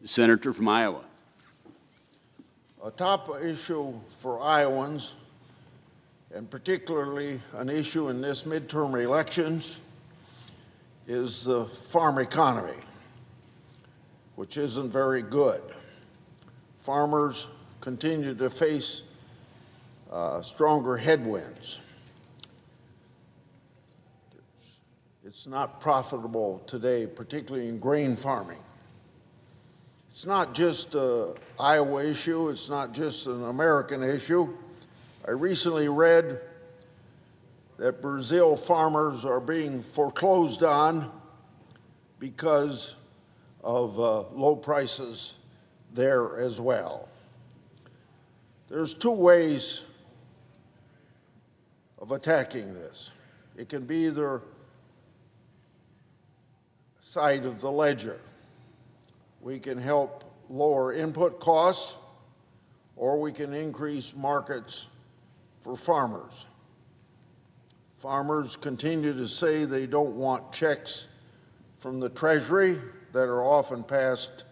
The senator from Iowa. A top issue for Iowans, and particularly an issue in this midterm elections, is the farm economy, which isn't very good. Farmers continue to face stronger headwinds. It's not profitable today, particularly in grain farming. It's not just an Iowa issue, it's not just an American issue. I recently read that Brazil farmers are being foreclosed on because of low prices there as well. There's two ways of attacking this. It can be either side of the ledger. We can help lower input costs, or we can increase markets for farmers. Farmers continue to say they don't want checks from the Treasury that are often passed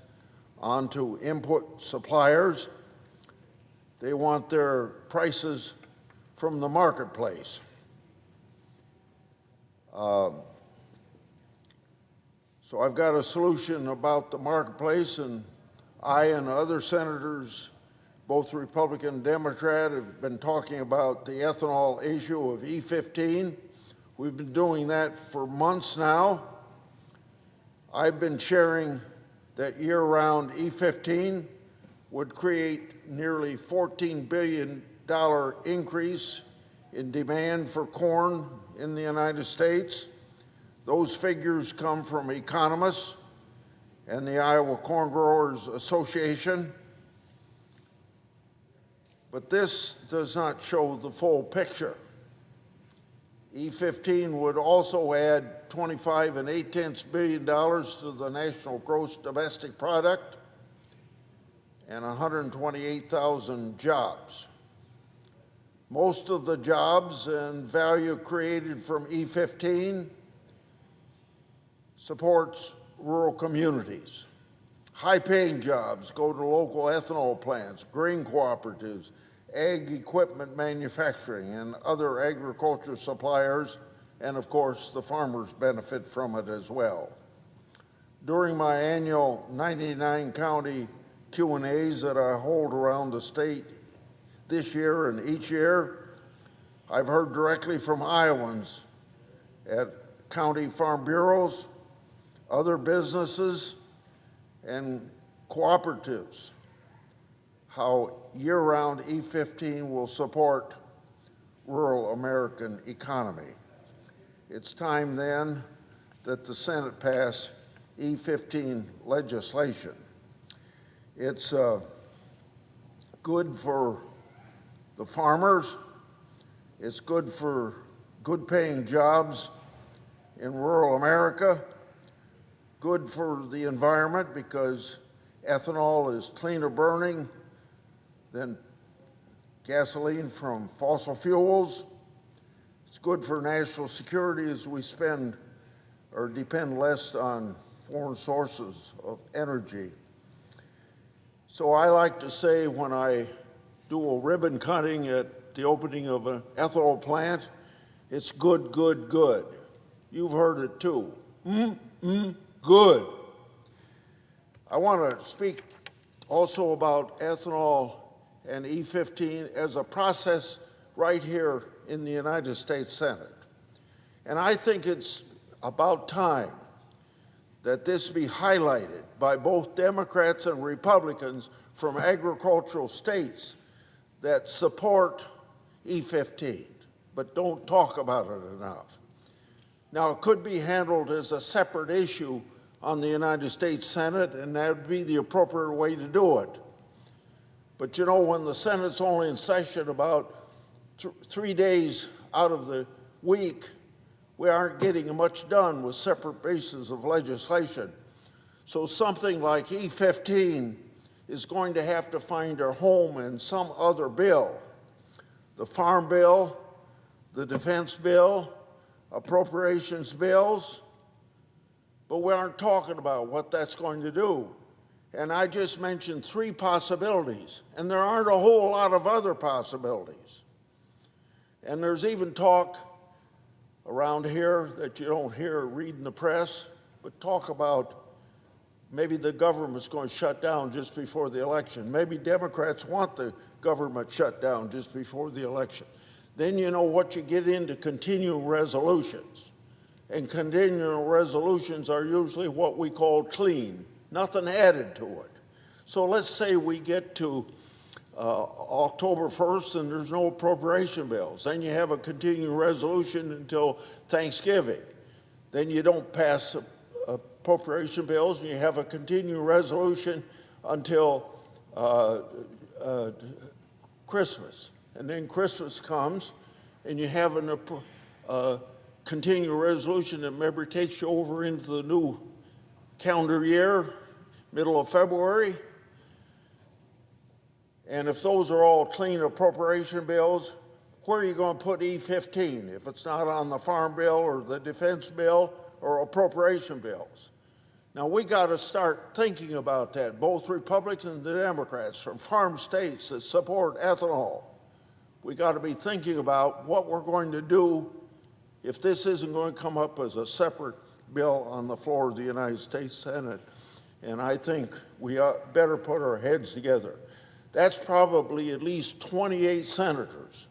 on to input suppliers. They want their prices from the marketplace. So I've got a solution about the marketplace, and I and other senators, both Republican and Democrat, have been talking about the ethanol issue of E15. We've been doing that for months now. I've been sharing that year-round E15 would create nearly $14 billion increase in demand for corn in the United States. Those figures come from economists and the Iowa Corn Growers Association. But this does not show the full picture. E15 would also add $25.8 billion to the national gross domestic product and 128,000 jobs. Most of the jobs and value created from E15 supports rural communities. High-paying jobs go to local ethanol plants, grain cooperatives, ag equipment manufacturing, and other agriculture suppliers, and of course, the farmers benefit from it as well. During my annual 99-county Q&As that I hold around the state this year and each year, I've heard directly from Iowans at county farm bureaus, other businesses, and cooperatives, how year-round E15 will support rural American economy. It's time then that the Senate pass E15 legislation. It's good for the farmers, it's good for good-paying jobs in rural America, good for the environment because ethanol is cleaner burning than gasoline from fossil fuels. It's good for national security as we spend or depend less on foreign sources of energy. So I like to say when I do a ribbon cutting at the opening of an ethanol plant, it's good, good, good. You've heard it too. Good. I want to speak also about ethanol and E15 as a process right here in the United States Senate. And I think it's about time that this be highlighted by both Democrats and Republicans from agricultural states that support E15, but don't talk about it enough. Now, it could be handled as a separate issue on the United States Senate, and that would be the appropriate way to do it. But you know, when the Senate's only in session about 3 days out of the week, we aren't getting much done with separate pieces of legislation. So something like E15 is going to have to find a home in some other bill. The Farm Bill, the Defense Bill, appropriations bills, but we aren't talking about what that's going to do. And I just mentioned 3 possibilities, and there aren't a whole lot of other possibilities. And there's even talk around here that you don't hear or read in the press, but talk about maybe the government's going to shut down just before the election. Maybe Democrats want the government shut down just before the election. Then you know what you get into continuing resolutions. And continuing resolutions are usually what we call clean, nothing added to it. So let's say we get to October 1st and there's no appropriation bills. Then you have a continuing resolution until Thanksgiving. Then you don't pass appropriation bills and you have a continuing resolution until Christmas. And then Christmas comes and you have a continuing resolution that maybe takes you over into the new calendar year, middle of February. And if those are all clean appropriation bills, where are you going to put E15 if it's not on the farm bill or the defense bill or appropriation bills? Now we got to start thinking about that, both Republicans and the Democrats from farm states that support ethanol. We got to be thinking about what we're going to do if this isn't going to come up as a separate bill on the floor of the United States Senate. And I think we better put our heads together. That's probably at least 28 senators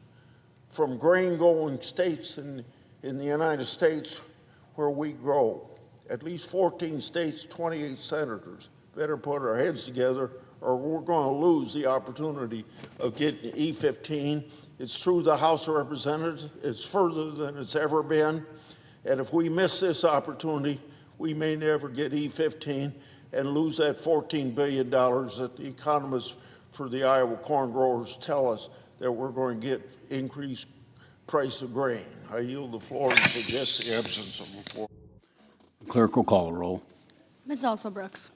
from grain-growing states in the United States where we grow. At least 14 states, 28 senators. Better put our heads together or we're going to lose the opportunity of getting E15. It's through the House of Representatives. It's further than it's ever been. And if we miss this opportunity, we may never get E15 and lose that $14 billion that the economists for the Iowa corn growers tell us that we're going to get increased price of grain. I yield the floor and suggest the absence of report. The clerk will call the roll. Ms. Alsobrooks.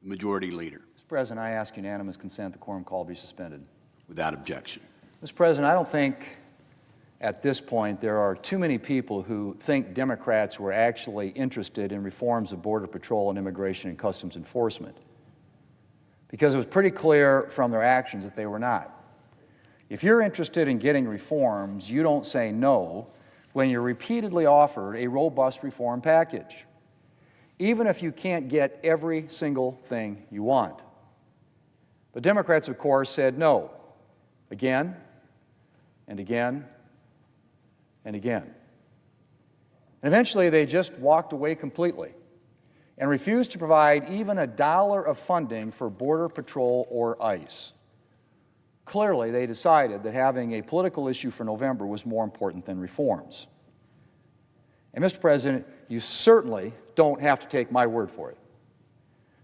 Majority Leader. Mr. President, I ask unanimous consent the quorum call be suspended. Without objection. Mr. President, I don't think at this point there are too many people who think Democrats were actually interested in reforms of Border Patrol and Immigration and Customs Enforcement, because it was pretty clear from their actions that they were not. If you're interested in getting reforms, you don't say no when you're repeatedly offered a robust reform package, even if you can't get every single thing you want. But Democrats, of course, said no again and again and again. And eventually they just walked away completely and refused to provide even $1 of funding for Border Patrol or ICE. Clearly, they decided that having a political issue for November was more important than reforms. And Mr. President, you certainly don't have to take my word for it,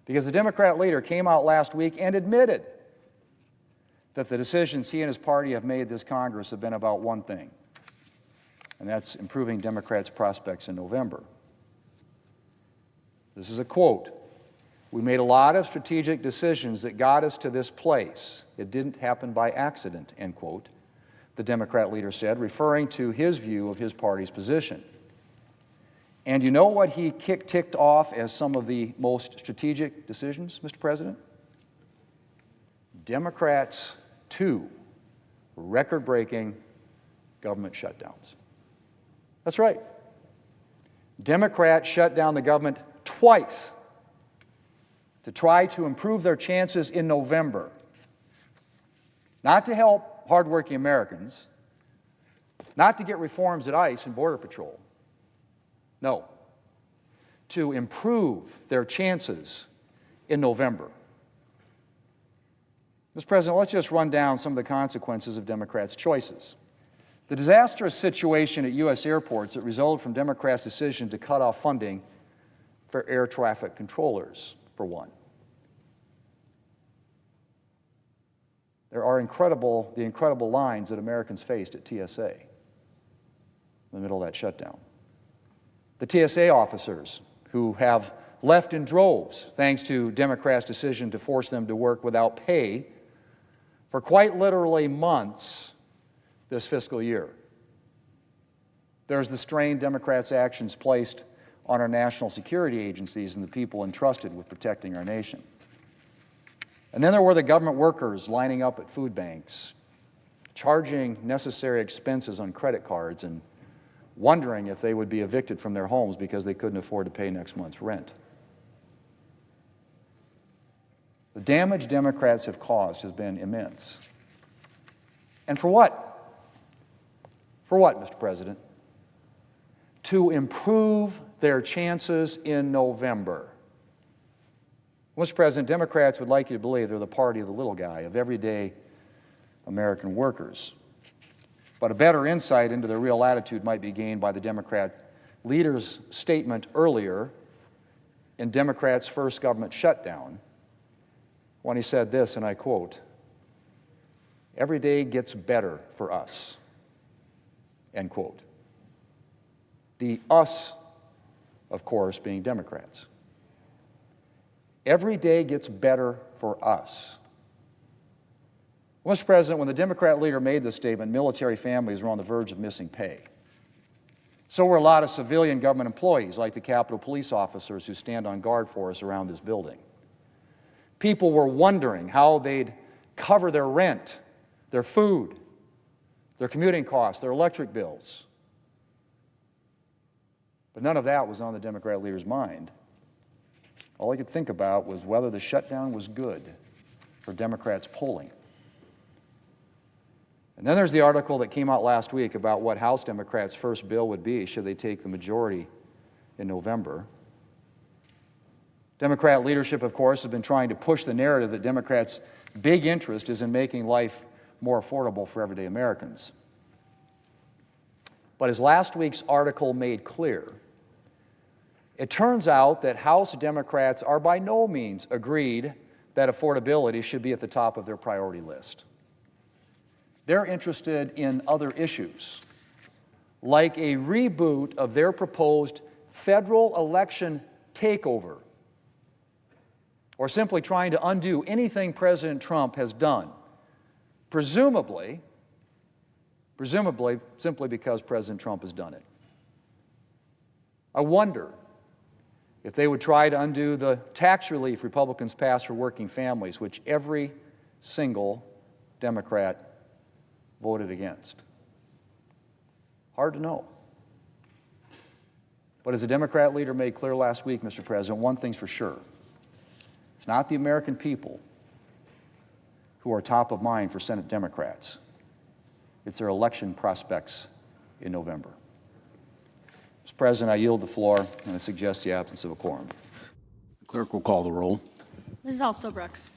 because the Democrat leader came out last week and admitted that the decisions he and his party have made this Congress have been about one thing, and that's improving Democrats' prospects in November. This is a quote. "We made a lot of strategic decisions that got us to this place. It didn't happen by accident," end quote, the Democrat leader said, referring to his view of his party's position. And you know what he ticked off as some of the most strategic decisions, Mr. President? Democrats' 2 record-breaking government shutdowns. That's right. Democrats shut down the government twice to try to improve their chances in November, not to help hardworking Americans, not to get reforms at ICE and Border Patrol. No, to improve their chances in November. Mr. President, let's just run down some of the consequences of Democrats' choices. The disastrous situation at U.S. airports that resulted from Democrats' decision to cut off funding for air traffic controllers, for one. There are the incredible lines that Americans faced at TSA in the middle of that shutdown. The TSA officers who have left in droves thanks to Democrats' decision to force them to work without pay for quite literally months this fiscal year. There's the strain Democrats' actions placed on our national security agencies and the people entrusted with protecting our nation. And then there were the government workers lining up at food banks, charging necessary expenses on credit cards and wondering if they would be evicted from their homes because they couldn't afford to pay next month's rent. The damage Democrats have caused has been immense. And for what? For what, Mr. President? To improve their chances in November. Mr. President, Democrats would like you to believe they're the party of the little guy, of everyday American workers. But a better insight into their real attitude might be gained by the Democrat leader's statement earlier in Democrats' first government shutdown, when he said this, and I quote, "Every day gets better for us," end quote. The us, of course, being Democrats. Every day gets better for us. Mr. President, when the Democrat leader made this statement, military families were on the verge of missing pay. So were a lot of civilian government employees, like the Capitol Police officers who stand on guard for us around this building. People were wondering how they'd cover their rent, their food, their commuting costs, their electric bills. But none of that was on the Democrat leader's mind. All he could think about was whether the shutdown was good for Democrats' polling. And then there's the article that came out last week about what House Democrats' first bill would be should they take the majority in November. Democrat leadership, of course, has been trying to push the narrative that Democrats' big interest is in making life more affordable for everyday Americans. But as last week's article made clear, it turns out that House Democrats are by no means agreed that affordability should be at the top of their priority list. They're interested in other issues, like a reboot of their proposed federal election takeover, or simply trying to undo anything President Trump has done, presumably simply because President Trump has done it. I wonder if they would try to undo the tax relief Republicans passed for working families, which every single Democrat voted against. Hard to know. But as a Democrat leader made clear last week, Mr. President, one thing's for sure. It's not the American people who are top of mind for Senate Democrats. It's their election prospects in November. Mr. President, I yield the floor, and I suggest the absence of a quorum. The clerk will call the roll. Mrs. Also Brooks.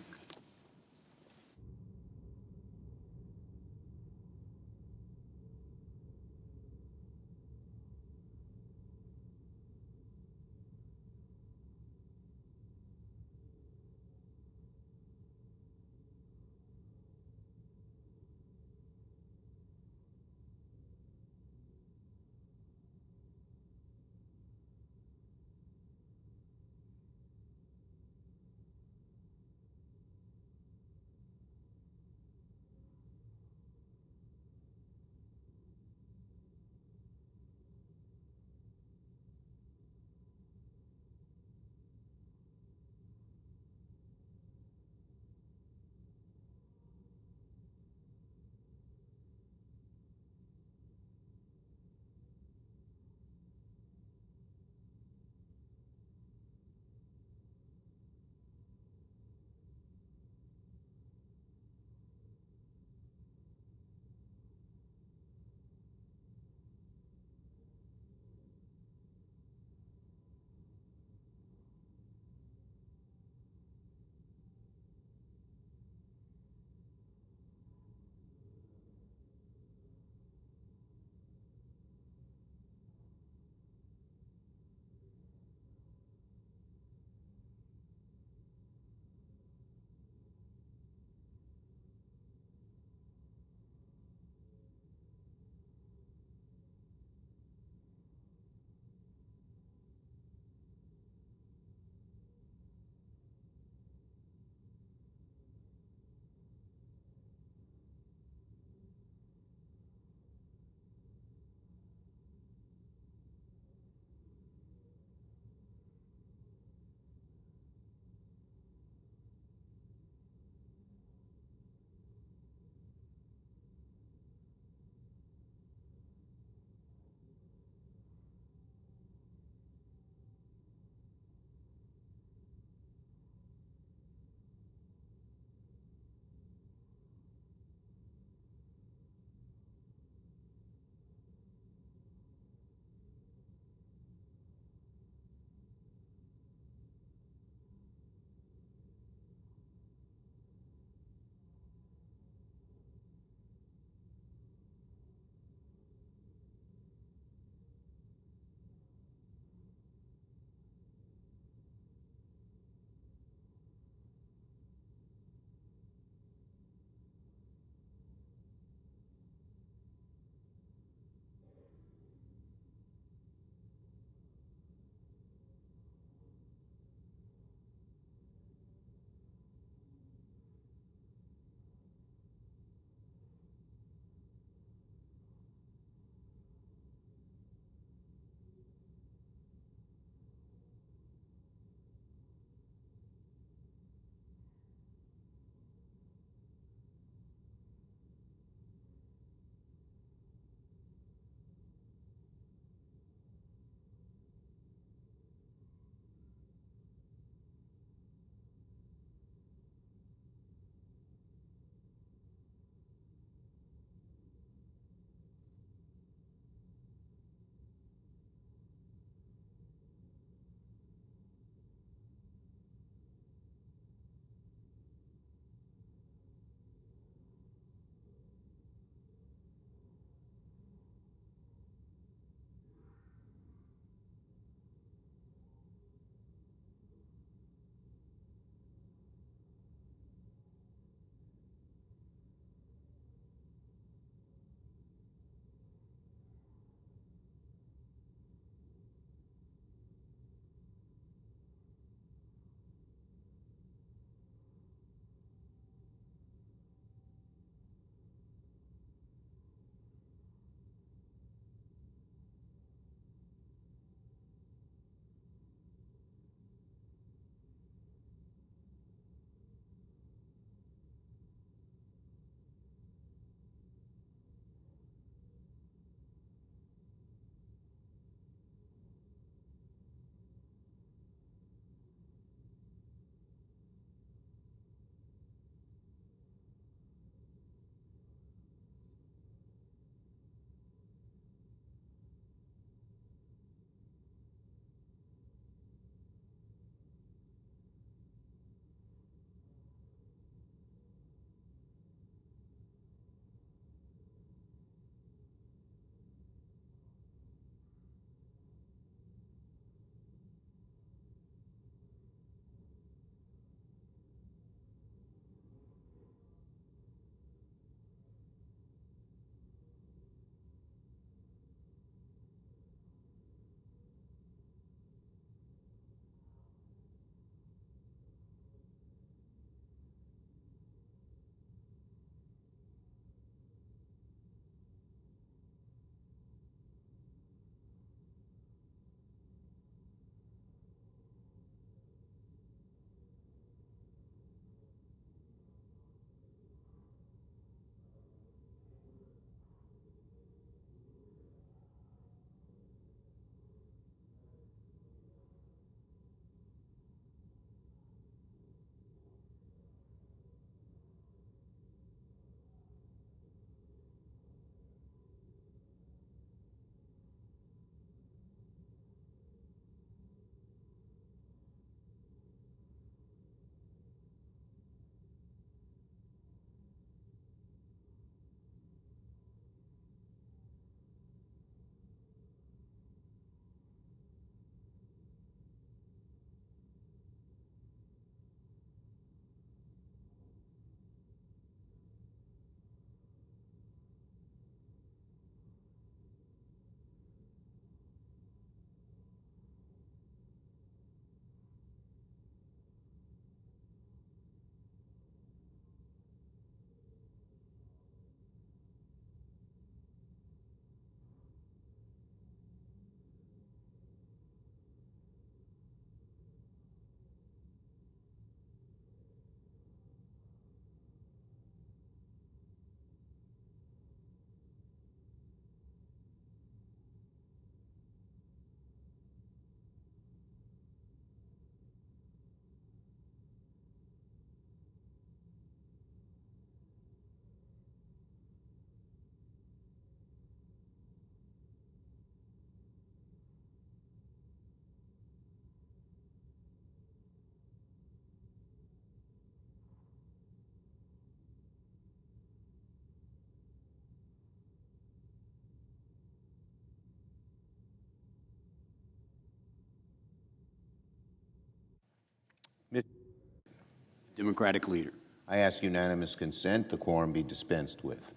Democratic leader. I ask unanimous consent the quorum be dispensed with.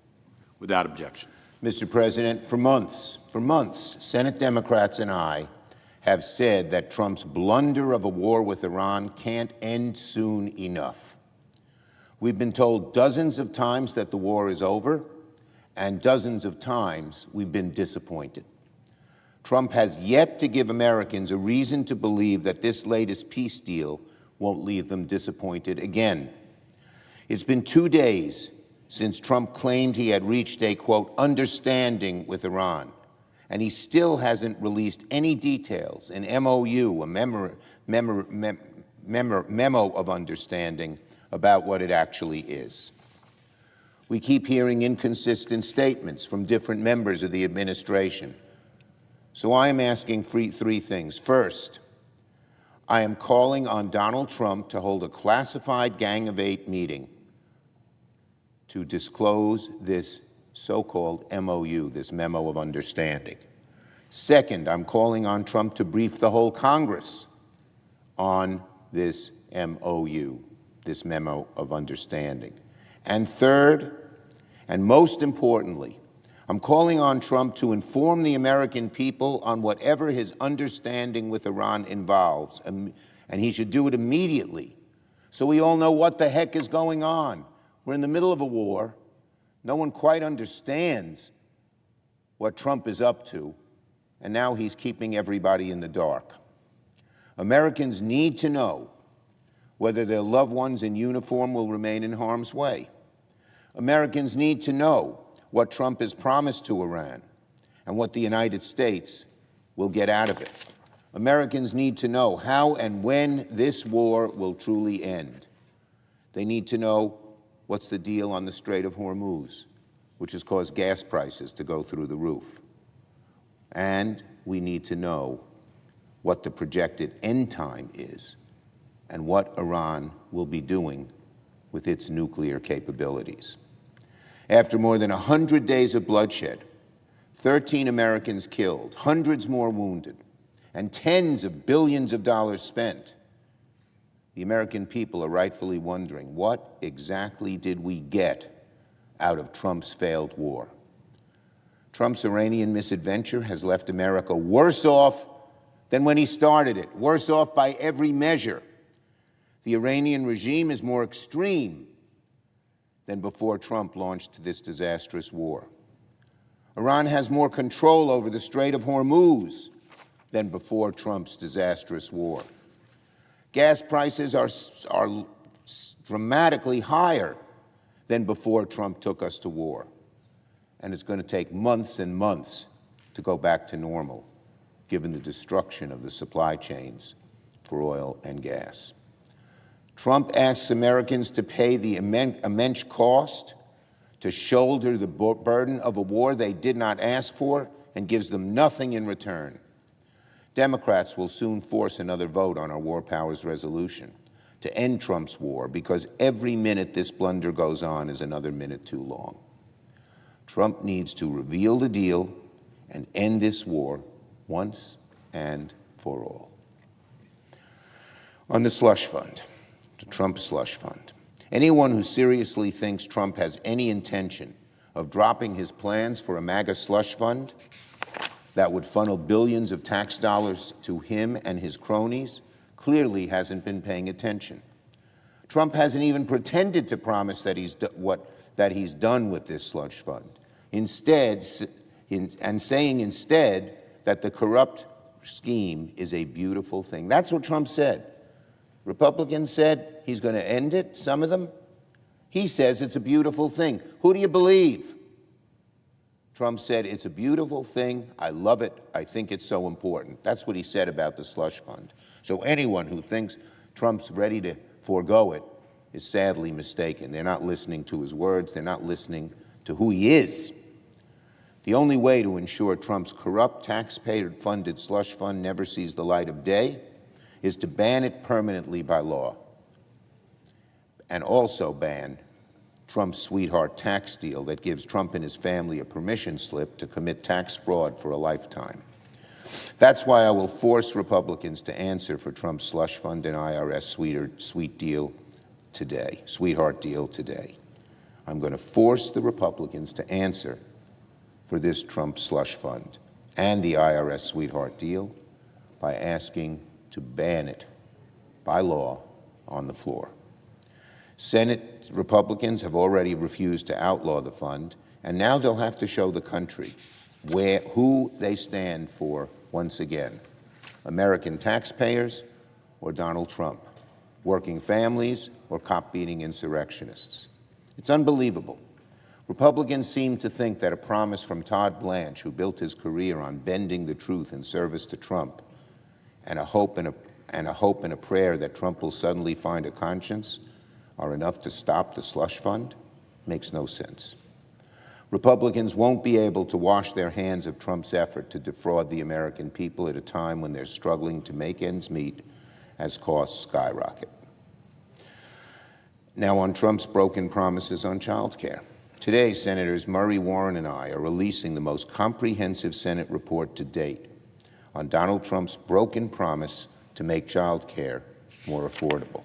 Without objection. Mr. President, for months, Senate Democrats and I have said that Trump's blunder of a war with Iran can't end soon enough. We've been told dozens of times that the war is over, and dozens of times we've been disappointed. Trump has yet to give Americans a reason to believe that this latest peace deal won't leave them disappointed again. It's been 2 days since Trump claimed he had reached a, quote, understanding with Iran, and he still hasn't released any details, an MOU, a memo of understanding about what it actually is. We keep hearing inconsistent statements from different members of the administration. So I am asking three things. First, I am calling on Donald Trump to hold a classified Gang of Eight meeting to disclose this so-called MOU, this memo of understanding. Second, I'm calling on Trump to brief the whole Congress on this MOU, this memo of understanding. And third, and most importantly, I'm calling on Trump to inform the American people on whatever his understanding with Iran involves, and he should do it immediately, so we all know what the heck is going on. We're in the middle of a war. No one quite understands what Trump is up to, and now he's keeping everybody in the dark. Americans need to know whether their loved ones in uniform will remain in harm's way. Americans need to know what Trump has promised to Iran and what the United States will get out of it. Americans need to know how and when this war will truly end. They need to know what's the deal on the Strait of Hormuz, which has caused gas prices to go through the roof. And we need to know what the projected end time is and what Iran will be doing with its nuclear capabilities. After more than 100 days of bloodshed, 13 Americans killed, hundreds more wounded, and tens of billions of dollars spent, the American people are rightfully wondering, what exactly did we get out of Trump's failed war? Trump's Iranian misadventure has left America worse off than when he started it, worse off by every measure. The Iranian regime is more extreme than before Trump launched this disastrous war. Iran has more control over the Strait of Hormuz than before Trump's disastrous war. Gas prices are dramatically higher than before Trump took us to war. And it's going to take months and months to go back to normal, given the destruction of the supply chains for oil and gas. Trump asks Americans to pay the immense cost, to shoulder the burden of a war they did not ask for, and gives them nothing in return. Democrats will soon force another vote on our War Powers Resolution to end Trump's war, because every minute this blunder goes on is another minute too long. Trump needs to reveal the deal and end this war once and for all. On the slush fund, the Trump slush fund, anyone who seriously thinks Trump has any intention of dropping his plans for a MAGA slush fund that would funnel billions of tax dollars to him and his cronies clearly hasn't been paying attention. Trump hasn't even pretended to promise that he's done with this slush fund. Instead, saying instead that the corrupt scheme is a beautiful thing. That's what Trump said. Republicans said he's going to end it, some of them. He says it's a beautiful thing. Who do you believe? Trump said, it's a beautiful thing. I love it. I think it's so important. That's what he said about the slush fund. So anyone who thinks Trump's ready to forego it is sadly mistaken. They're not listening to his words. They're not listening to who he is. The only way to ensure Trump's corrupt, taxpayer-funded slush fund never sees the light of day is to ban it permanently by law, and also ban Trump's sweetheart tax deal that gives Trump and his family a permission slip to commit tax fraud for a lifetime. That's why I will force Republicans to answer for Trump's slush fund and IRS sweetheart deal today. I'm going to force the Republicans to answer for this Trump slush fund and the IRS sweetheart deal by asking to ban it by law on the floor. Senate Republicans have already refused to outlaw the fund, and now they'll have to show the country who they stand for once again: American taxpayers or Donald Trump, working families or cop-beating insurrectionists. It's unbelievable. Republicans seem to think that a promise from Todd Blanche, who built his career on bending the truth in service to Trump, and a hope and a prayer that Trump will suddenly find a conscience, are enough to stop the slush fund. Makes no sense. Republicans won't be able to wash their hands of Trump's effort to defraud the American people at a time when they're struggling to make ends meet as costs skyrocket. Now on Trump's broken promises on child care. Today, Senators Murray, Warren, and I are releasing the most comprehensive Senate report to date on Donald Trump's broken promise to make child care more affordable.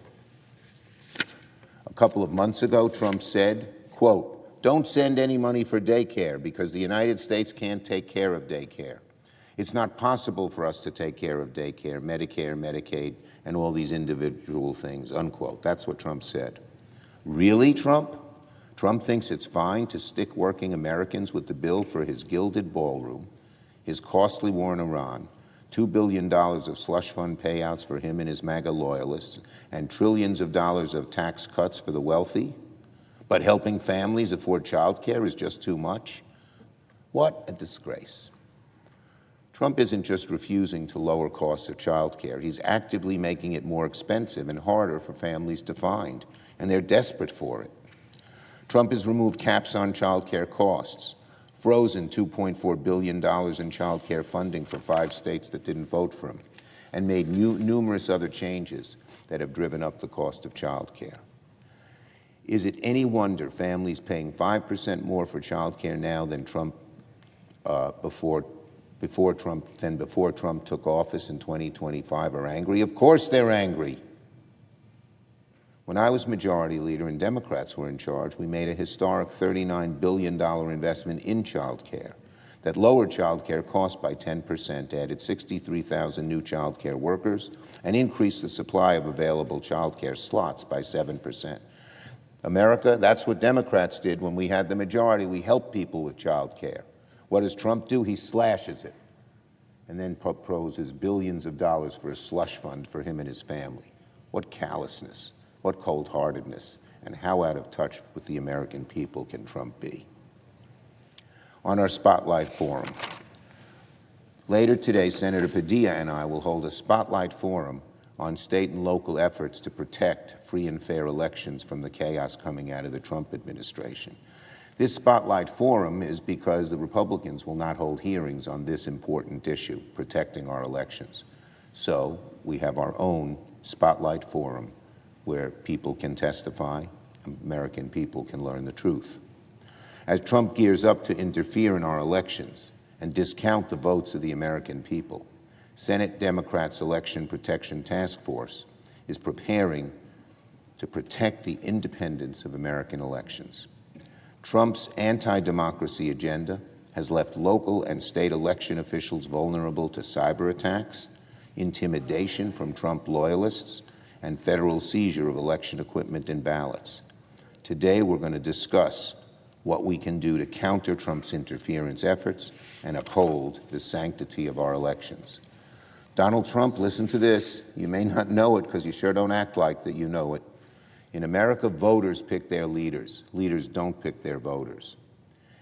A couple of months ago, Trump said, quote, "Don't send any money for daycare because the United States can't take care of daycare. It's not possible for us to take care of daycare, Medicare, Medicaid, and all these individual things," unquote. That's what Trump said. Really, Trump? Trump thinks it's fine to stick working Americans with the bill for his gilded ballroom, his costly war in Iran, $2 billion of slush fund payouts for him and his MAGA loyalists, and trillions of dollars of tax cuts for the wealthy? But helping families afford child care is just too much? What a disgrace. Trump isn't just refusing to lower costs of child care. He's actively making it more expensive and harder for families to find, and they're desperate for it. Trump has removed caps on child care costs, frozen $2.4 billion in child care funding for 5 states that didn't vote for him, and made numerous other changes that have driven up the cost of child care. Is it any wonder families paying 5% more for child care now than before Trump took office in 2025 are angry? Of course they're angry. When I was majority leader and Democrats were in charge, we made a historic $39 billion investment in child care that lowered child care costs by 10%, added 63,000 new child care workers, and increased the supply of available child care slots by 7%. America, that's what Democrats did when we had the majority. We helped people with child care. What does Trump do? He slashes it and then proposes billions of dollars for a slush fund for him and his family. What callousness, what cold-heartedness, and how out of touch with the American people can Trump be? On our Spotlight Forum. Later today, Senator Padilla and I will hold a Spotlight Forum on state and local efforts to protect free and fair elections from the chaos coming out of the Trump administration. This Spotlight Forum is because the Republicans will not hold hearings on this important issue, protecting our elections. So we have our own Spotlight Forum where people can testify, American people can learn the truth. As Trump gears up to interfere in our elections and discount the votes of the American people, Senate Democrats' Election Protection Task Force is preparing to protect the independence of American elections. Trump's anti-democracy agenda has left local and state election officials vulnerable to cyber attacks, intimidation from Trump loyalists, and federal seizure of election equipment and ballots. Today, we're going to discuss what we can do to counter Trump's interference efforts and uphold the sanctity of our elections. Donald Trump, listen to this. You may not know it because you sure don't act like that you know it. In America, voters pick their leaders. Leaders don't pick their voters.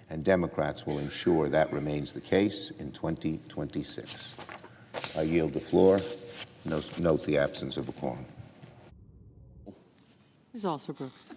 And Democrats will ensure that remains the case in 2026. I yield the floor. Note the absence of a quorum. Ms. Alsobrooks.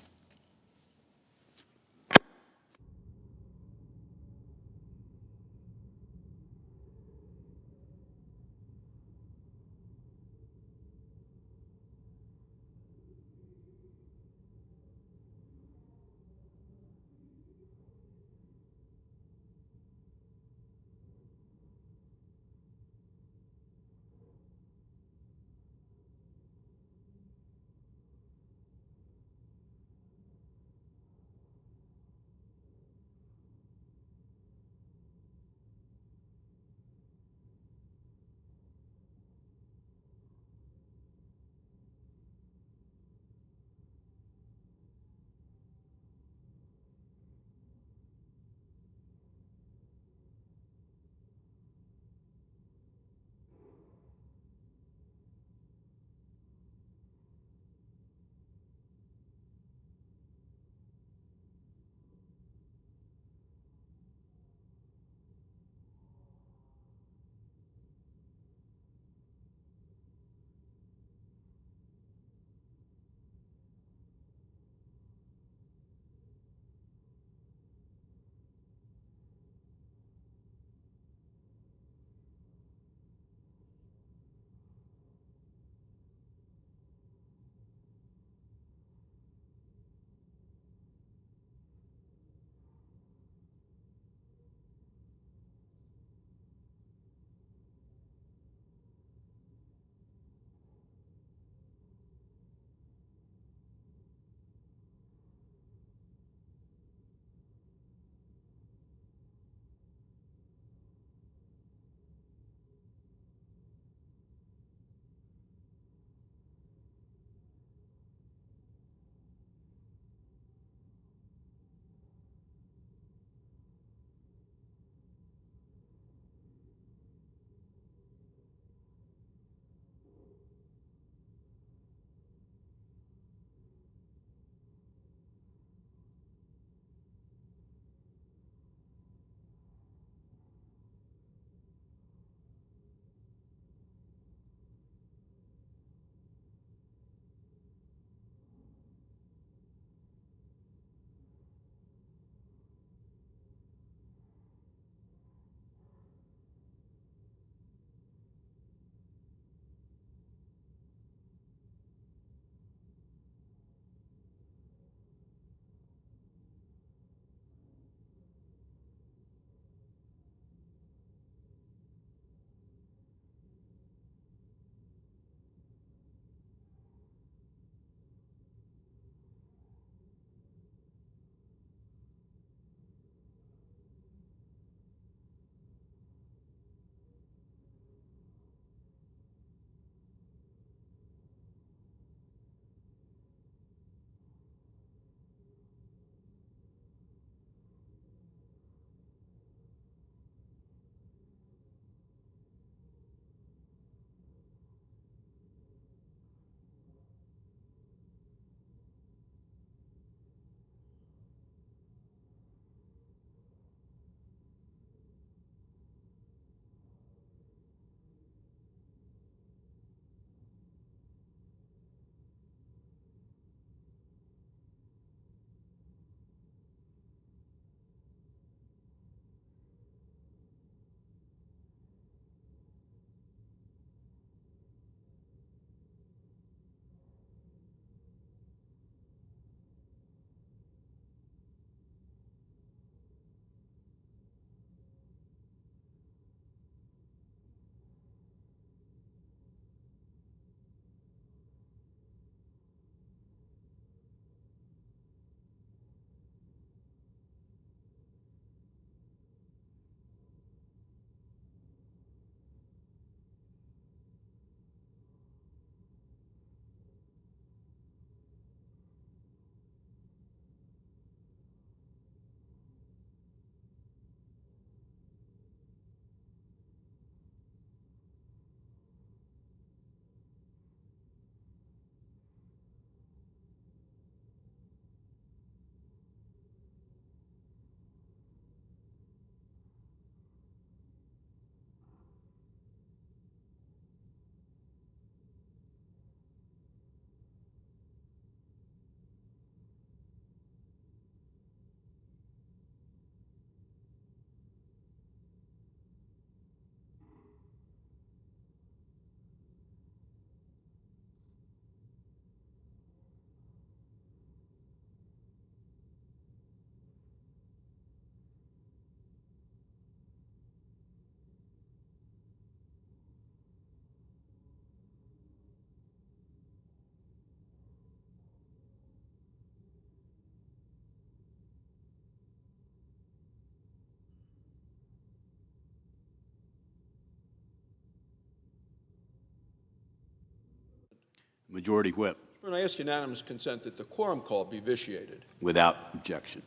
Majority Whip. And I ask unanimous consent that the quorum call be vitiated. Without objection.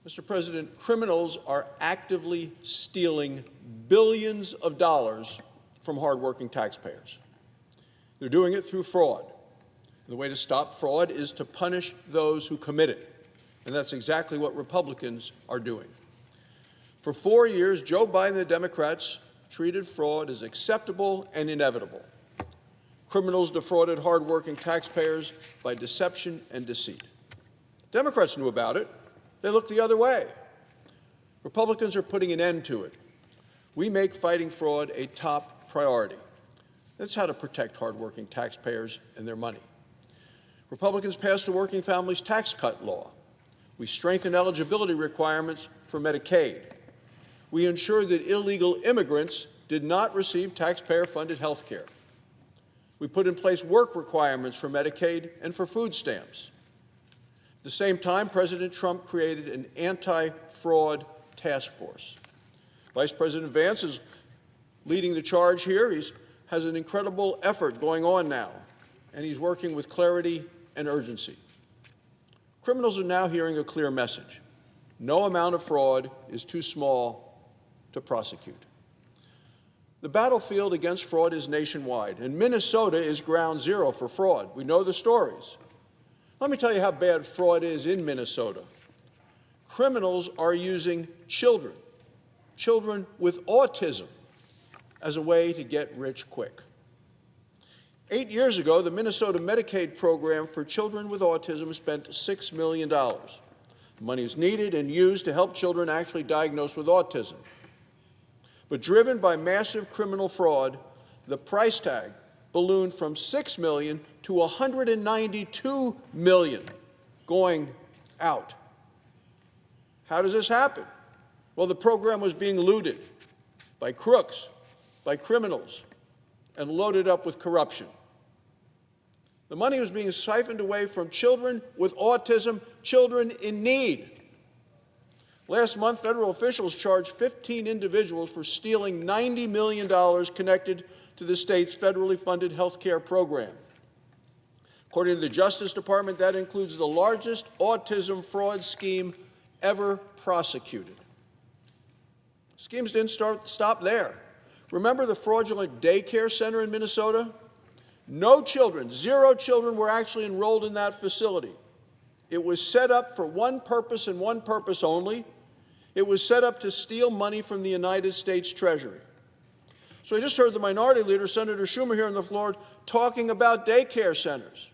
Mr. President, criminals are actively stealing billions of dollars from hardworking taxpayers. They're doing it through fraud. The way to stop fraud is to punish those who commit it, and that's exactly what Republicans are doing. For 4 years, Joe Biden and the Democrats treated fraud as acceptable and inevitable. Criminals defrauded hardworking taxpayers by deception and deceit. Democrats knew about it. They looked the other way. Republicans are putting an end to it. We make fighting fraud a top priority. That's how to protect hardworking taxpayers and their money. Republicans passed the Working Families Tax Cut law. We strengthened eligibility requirements for Medicaid. We ensured that illegal immigrants did not receive taxpayer-funded health care. We put in place work requirements for Medicaid and for food stamps. At the same time, President Trump created an anti-fraud task force. Vice President Vance is leading the charge here. He has an incredible effort going on now, and he's working with clarity and urgency. Criminals are now hearing a clear message. No amount of fraud is too small to prosecute. The battlefield against fraud is nationwide, and Minnesota is ground zero for fraud. We know the stories. Let me tell you how bad fraud is in Minnesota. Criminals are using children with autism, as a way to get rich quick. 8 years ago, the Minnesota Medicaid program for children with autism spent $6 million. The money is needed and used to help children actually diagnosed with autism. But driven by massive criminal fraud, the price tag ballooned from $6 million to $192 million going out. How does this happen? Well, the program was being looted by crooks, by criminals, and loaded up with corruption. The money was being siphoned away from children with autism, children in need. Last month, federal officials charged 15 individuals for stealing $90 million connected to the state's federally funded health care program. According to the Justice Department, that includes the largest autism fraud scheme ever prosecuted. Schemes didn't stop there. Remember the fraudulent daycare center in Minnesota? No children, 0 children were actually enrolled in that facility. It was set up for one purpose and one purpose only. It was set up to steal money from the United States Treasury. So I just heard the minority leader, Senator Schumer, here on the floor talking about daycare centers.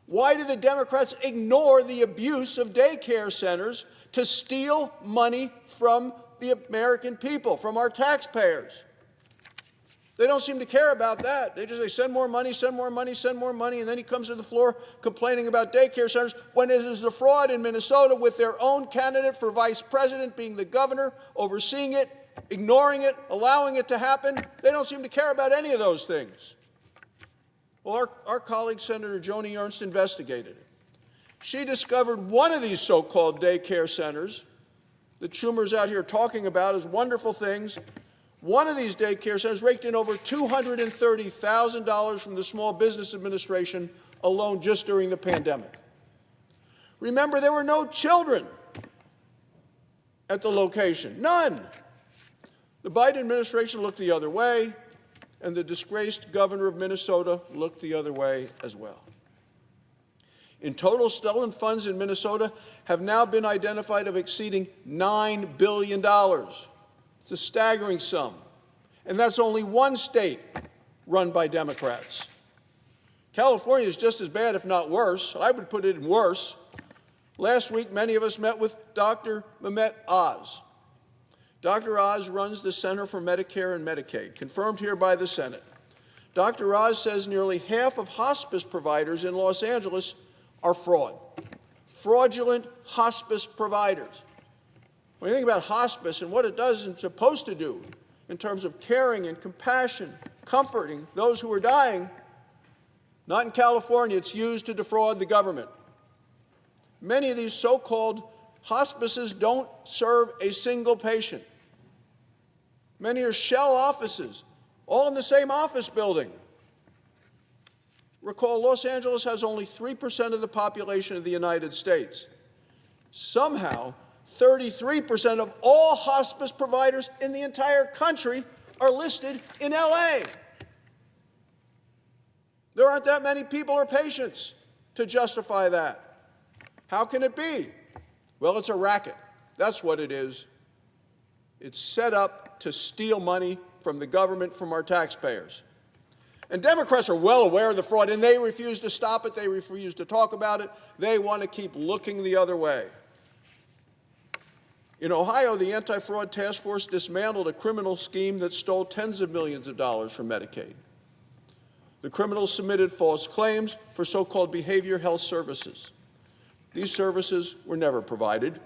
Why do the Democrats ignore the abuse of daycare centers to steal money from the American people, from our taxpayers? They don't seem to care about that. They just say, send more money, send more money, send more money, and then he comes to the floor complaining about daycare centers when it is the fraud in Minnesota with their own candidate for vice president being the governor, overseeing it, ignoring it, allowing it to happen. They don't seem to care about any of those things. Well, our colleague, Senator Joni Ernst, investigated it. She discovered one of these so-called daycare centers that Schumer's out here talking about as wonderful things. One of these daycare centers raked in over $230,000 from the Small Business Administration alone just during the pandemic. Remember, there were no children at the location, none. The Biden administration looked the other way, and the disgraced governor of Minnesota looked the other way as well. In total, stolen funds in Minnesota have now been identified of exceeding $9 billion. It's a staggering sum. And that's only one state run by Democrats. California is just as bad, if not worse. I would put it in worse. Last week, many of us met with Dr. Mehmet Oz. Dr. Oz runs the Center for Medicare and Medicaid, confirmed here by the Senate. Dr. Oz says nearly half of hospice providers in Los Angeles are fraudulent hospice providers. When you think about hospice and what it does and supposed to do in terms of caring and compassion, comforting those who are dying, not in California, it's used to defraud the government. Many of these so-called hospices don't serve a single patient. Many are shell offices, all in the same office building. Recall, Los Angeles has only 3% of the population of the United States. Somehow, 33% of all hospice providers in the entire country are listed in LA. There aren't that many people or patients to justify that. How can it be? Well, it's a racket. That's what it is. It's set up to steal money from the government, from our taxpayers. And Democrats are well aware of the fraud, and they refuse to stop it. They refuse to talk about it. They want to keep looking the other way. In Ohio, the Anti-Fraud Task Force dismantled a criminal scheme that stole tens of millions of dollars from Medicaid. The criminals submitted false claims for so-called behavioral health services. These services were never provided.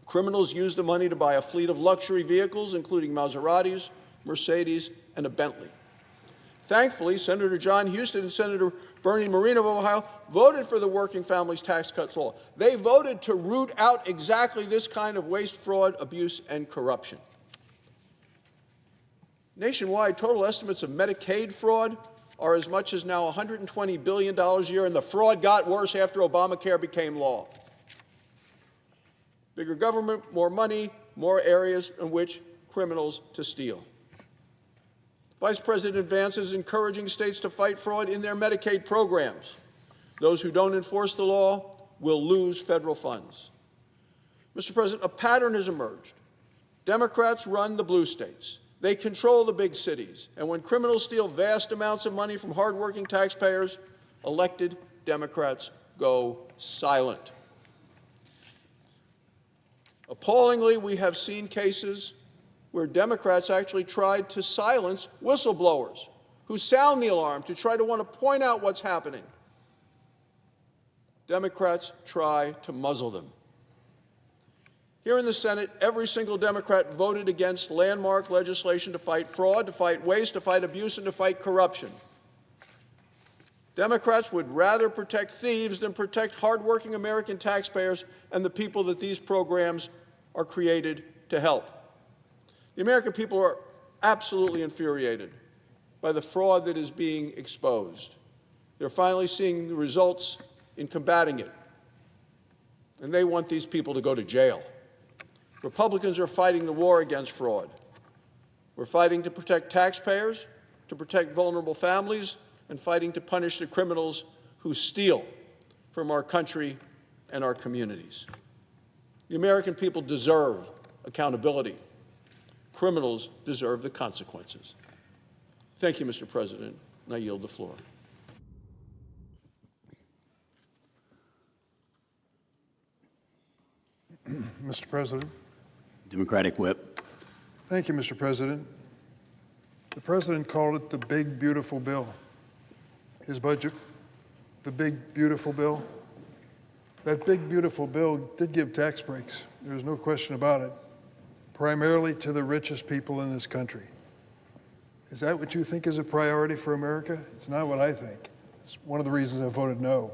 Criminals used the money to buy a fleet of luxury vehicles, including Maseratis, Mercedes, and a Bentley. Thankfully, Senator John Huston and Senator Bernie Moreno of Ohio voted for the Working Families Tax Cuts law. They voted to root out exactly this kind of waste, fraud, abuse, and corruption. Nationwide, total estimates of Medicaid fraud are as much as now $120 billion a year, and the fraud got worse after Obamacare became law. Bigger government, more money, more areas in which criminals to steal. Vice President Vance is encouraging states to fight fraud in their Medicaid programs. Those who don't enforce the law will lose federal funds. Mr. President, a pattern has emerged. Democrats run the blue states. They control the big cities. And when criminals steal vast amounts of money from hardworking taxpayers, elected Democrats go silent. Appallingly, we have seen cases where Democrats actually tried to silence whistleblowers who sound the alarm to try to want to point out what's happening. Democrats try to muzzle them. Here in the Senate, every single Democrat voted against landmark legislation to fight fraud, to fight waste, to fight abuse, and to fight corruption. Democrats would rather protect thieves than protect hardworking American taxpayers and the people that these programs are created to help. The American people are absolutely infuriated by the fraud that is being exposed. They're finally seeing the results in combating it, and they want these people to go to jail. Republicans are fighting the war against fraud. We're fighting to protect taxpayers, to protect vulnerable families, and fighting to punish the criminals who steal from our country and our communities. The American people deserve accountability. Criminals deserve the consequences. Thank you, Mr. President, and I yield the floor. Mr. President. Democratic whip. Thank you, Mr. President. The President called it the big, beautiful bill. His budget, the big, beautiful bill. That big, beautiful bill did give tax breaks. There's no question about it, primarily to the richest people in this country. Is that what you think is a priority for America? It's not what I think. It's one of the reasons I voted no.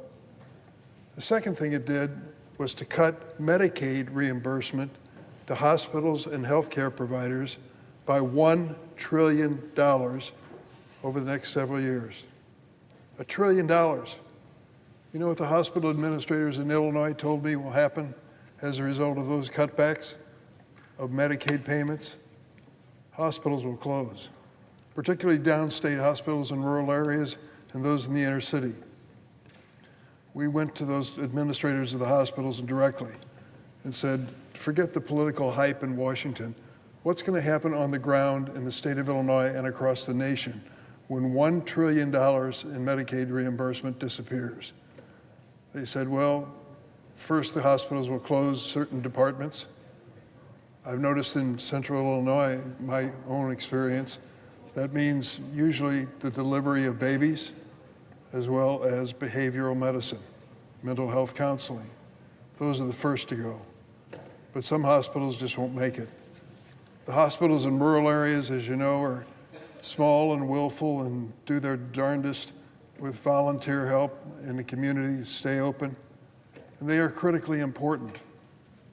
The second thing it did was to cut Medicaid reimbursement to hospitals and healthcare providers by $1 trillion over the next several years. $1 trillion. You know what the hospital administrators in Illinois told me will happen as a result of those cutbacks of Medicaid payments? Hospitals will close, particularly downstate hospitals in rural areas and those in the inner city. We went to those administrators of the hospitals directly and said, forget the political hype in Washington. What's going to happen on the ground in the state of Illinois and across the nation when $1 trillion in Medicaid reimbursement disappears? They said, well, first the hospitals will close certain departments. I've noticed in central Illinois, my own experience, that means usually the delivery of babies as well as behavioral medicine, mental health counseling. Those are the first to go. But some hospitals just won't make it. The hospitals in rural areas, as you know, are small and willful and do their darndest with volunteer help in the community to stay open. And they are critically important.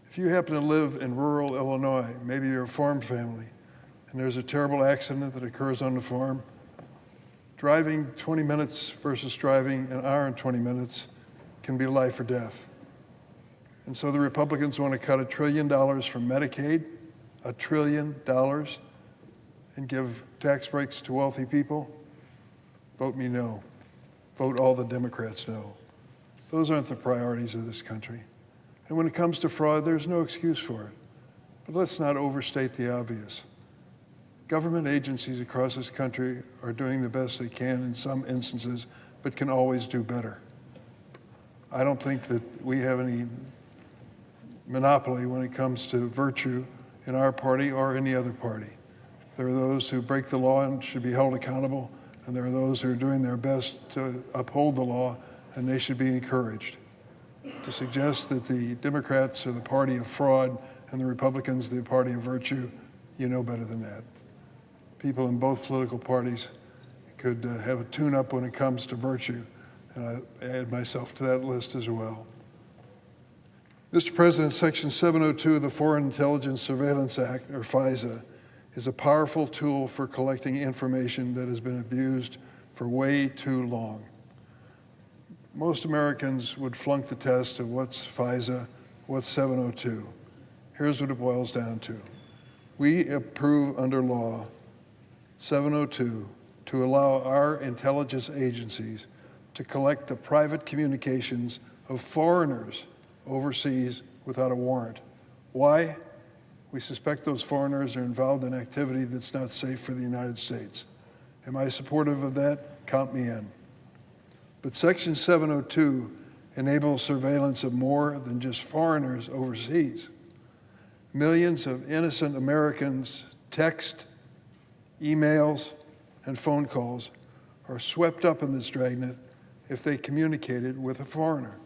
If you happen to live in rural Illinois, maybe you're a farm family, and there's a terrible accident that occurs on the farm, Driving 20 minutes versus driving an hour and 20 minutes can be life or death. And so the Republicans want to cut $1 trillion from Medicaid, $1 trillion, and give tax breaks to wealthy people. Vote me no. Vote all the Democrats no. Those aren't the priorities of this country. And when it comes to fraud, there's no excuse for it. But let's not overstate the obvious. Government agencies across this country are doing the best they can in some instances, but can always do better. I don't think that we have any monopoly when it comes to virtue in our party or any other party. There are those who break the law and should be held accountable, and there are those who are doing their best to uphold the law, and they should be encouraged. To suggest that the Democrats are the party of fraud and the Republicans the party of virtue, you know better than that. People in both political parties could have a tune-up when it comes to virtue, and I add myself to that list as well. Mr. President, Section 702 of the Foreign Intelligence Surveillance Act, or FISA, is a powerful tool for collecting information that has been abused for way too long. Most Americans would flunk the test of what's FISA, what's 702. Here's what it boils down to. We approve under law 702 to allow our intelligence agencies to collect the private communications of foreigners overseas without a warrant. Why? We suspect those foreigners are involved in activity that's not safe for the United States. Am I supportive of that? Count me in. But Section 702 enables surveillance of more than just foreigners overseas. Millions of innocent Americans' text, emails, and phone calls are swept up in this dragnet if they communicated with a foreigner.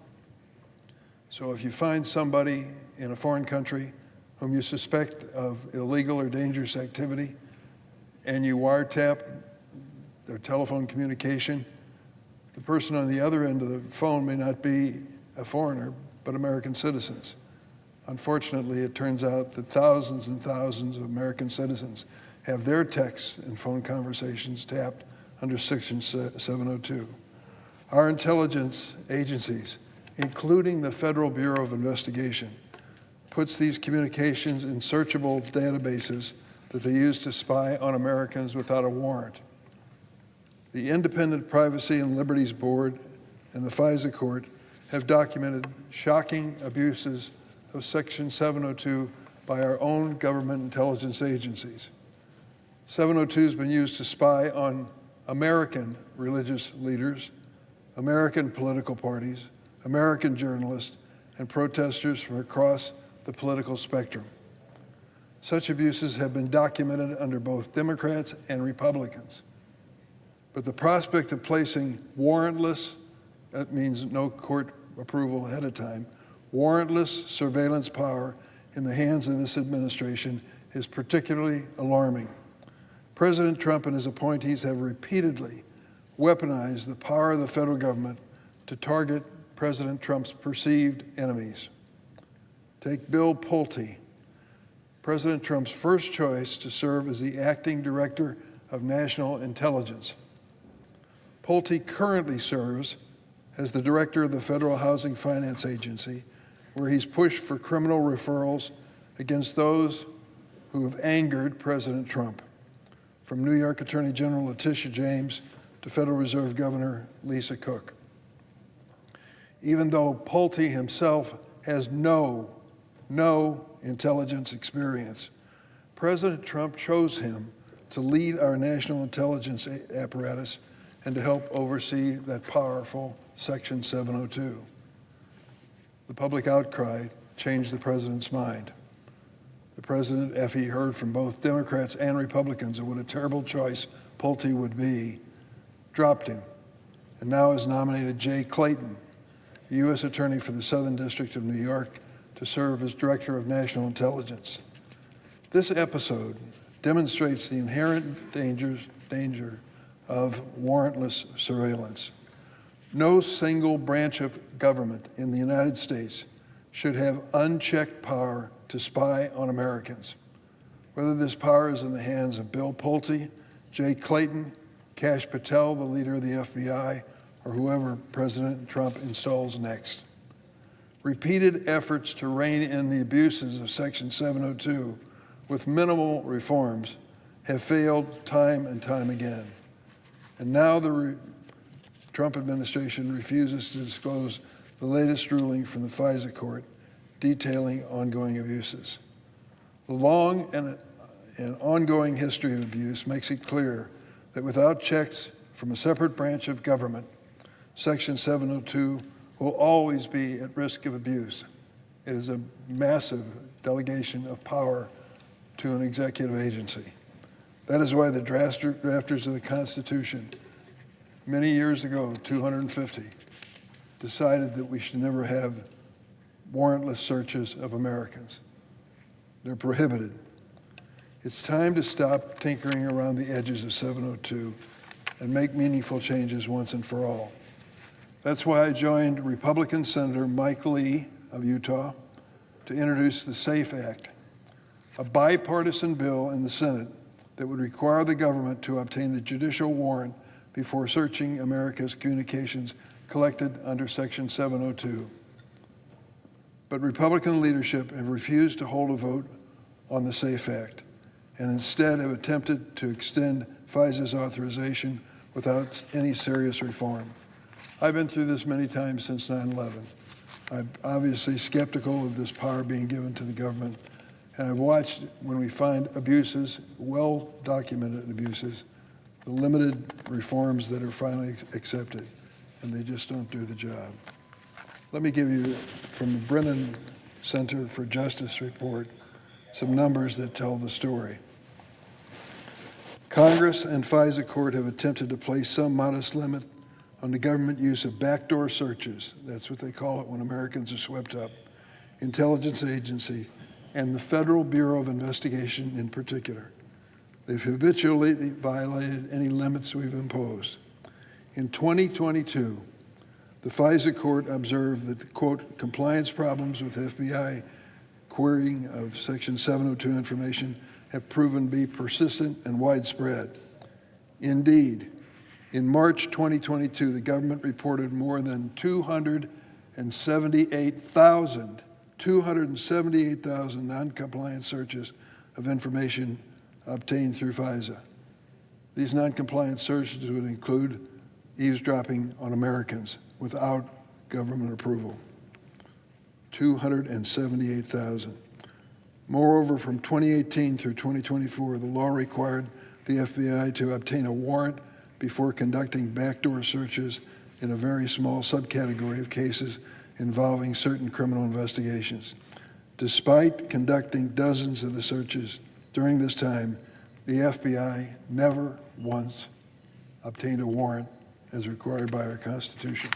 So if you find somebody in a foreign country whom you suspect of illegal or dangerous activity, and you wiretap their telephone communication, the person on the other end of the phone may not be a foreigner, but American citizens. Unfortunately, it turns out that thousands and thousands of American citizens have their texts and phone conversations tapped under Section 702. Our intelligence agencies, including the Federal Bureau of Investigation, puts these communications in searchable databases that they use to spy on Americans without a warrant. The Independent Privacy and Liberties Board and the FISA Court have documented shocking abuses of Section 702 by our own government intelligence agencies. 702 has been used to spy on American religious leaders, American political parties, American journalists, and protesters from across the political spectrum. Such abuses have been documented under both Democrats and Republicans. But the prospect of placing warrantless, that means no court approval ahead of time, warrantless surveillance power in the hands of this administration is particularly alarming. President Trump and his appointees have repeatedly weaponized the power of the federal government to target President Trump's perceived enemies. Take Bill Pulte, President Trump's first choice to serve as the acting director of national intelligence. Pulte currently serves as the director of the Federal Housing Finance Agency, where he's pushed for criminal referrals against those who have angered President Trump, from New York Attorney General Letitia James to Federal Reserve Governor Lisa Cook. Even though Pulte himself has no intelligence experience, President Trump chose him to lead our national intelligence apparatus and to help oversee that powerful Section 702. The public outcry changed the president's mind. The president, after he heard from both Democrats and Republicans of what a terrible choice Pulte would be, dropped him, and now has nominated Jay Clayton, the U.S. Attorney for the Southern District of New York, to serve as Director of National Intelligence. This episode demonstrates the inherent danger of warrantless surveillance. No single branch of government in the United States should have unchecked power to spy on Americans. Whether this power is in the hands of Bill Pulte, Jay Clayton, Kash Patel, the leader of the FBI, or whoever President Trump installs next. Repeated efforts to rein in the abuses of Section 702 with minimal reforms have failed time and time again. And now the Trump administration refuses to disclose the latest ruling from the FISA court detailing ongoing abuses. The long and ongoing history of abuse makes it clear that without checks from a separate branch of government, Section 702 will always be at risk of abuse. It is a massive delegation of power to an executive agency. That is why the drafters of the Constitution, many years ago, 250, decided that we should never have warrantless searches of Americans. They're prohibited. It's time to stop tinkering around the edges of 702 and make meaningful changes once and for all. That's why I joined Republican Senator Mike Lee of Utah to introduce the SAFE Act, a bipartisan bill in the Senate that would require the government to obtain a judicial warrant before searching America's communications collected under Section 702. But Republican leadership have refused to hold a vote on the SAFE Act and instead have attempted to extend FISA's authorization without any serious reform. I've been through this many times since 9/11. I'm obviously skeptical of this power being given to the government, and I've watched when we find abuses, well-documented abuses, the limited reforms that are finally accepted, and they just don't do the job. Let me give you, from the Brennan Center for Justice report, some numbers that tell the story. Congress and FISA court have attempted to place some modest limit on the government use of backdoor searches, that's what they call it when Americans are swept up, intelligence agency, and the Federal Bureau of Investigation in particular. They've habitually violated any limits we've imposed. In 2022, the FISA court observed that the, quote, compliance problems with FBI querying of Section 702 information have proven to be persistent and widespread. Indeed, in March 2022, the government reported more than 278,000 non-compliant searches of information obtained through FISA. These non-compliant searches would include eavesdropping on Americans without government approval. 278,000. Moreover, from 2018 through 2024, the law required the FBI to obtain a warrant before conducting backdoor searches in a very small subcategory of cases involving certain criminal investigations. Despite conducting dozens of the searches during this time, the FBI never once obtained a warrant as required by our Constitution.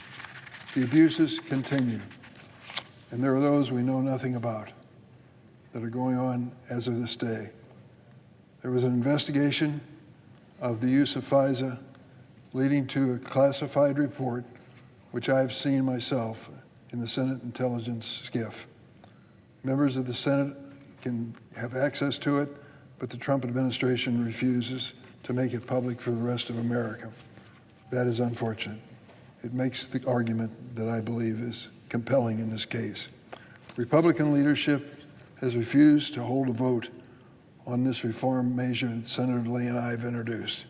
The abuses continue, and there are those we know nothing about that are going on as of this day. There was an investigation of the use of FISA leading to a classified report, which I've seen myself in the Senate Intelligence SCIF. Members of the Senate can have access to it, but the Trump administration refuses to make it public for the rest of America. That is unfortunate. It makes the argument that I believe is compelling in this case. Republican leadership has refused to hold a vote on this reform measure that Senator Lee and I have introduced.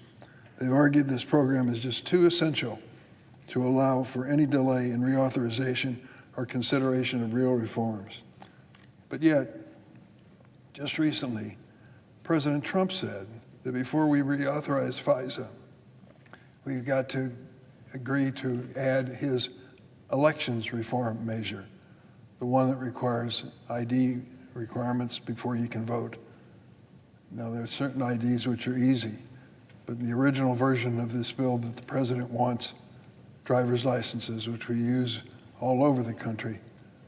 They've argued this program is just too essential to allow for any delay in reauthorization or consideration of real reforms. But yet, just recently, President Trump said that before we reauthorize FISA, we've got to agree to add his elections reform measure, the one that requires ID requirements before you can vote. Now, there are certain IDs which are easy, but the original version of this bill that the president wants, driver's licenses, which we use all over the country,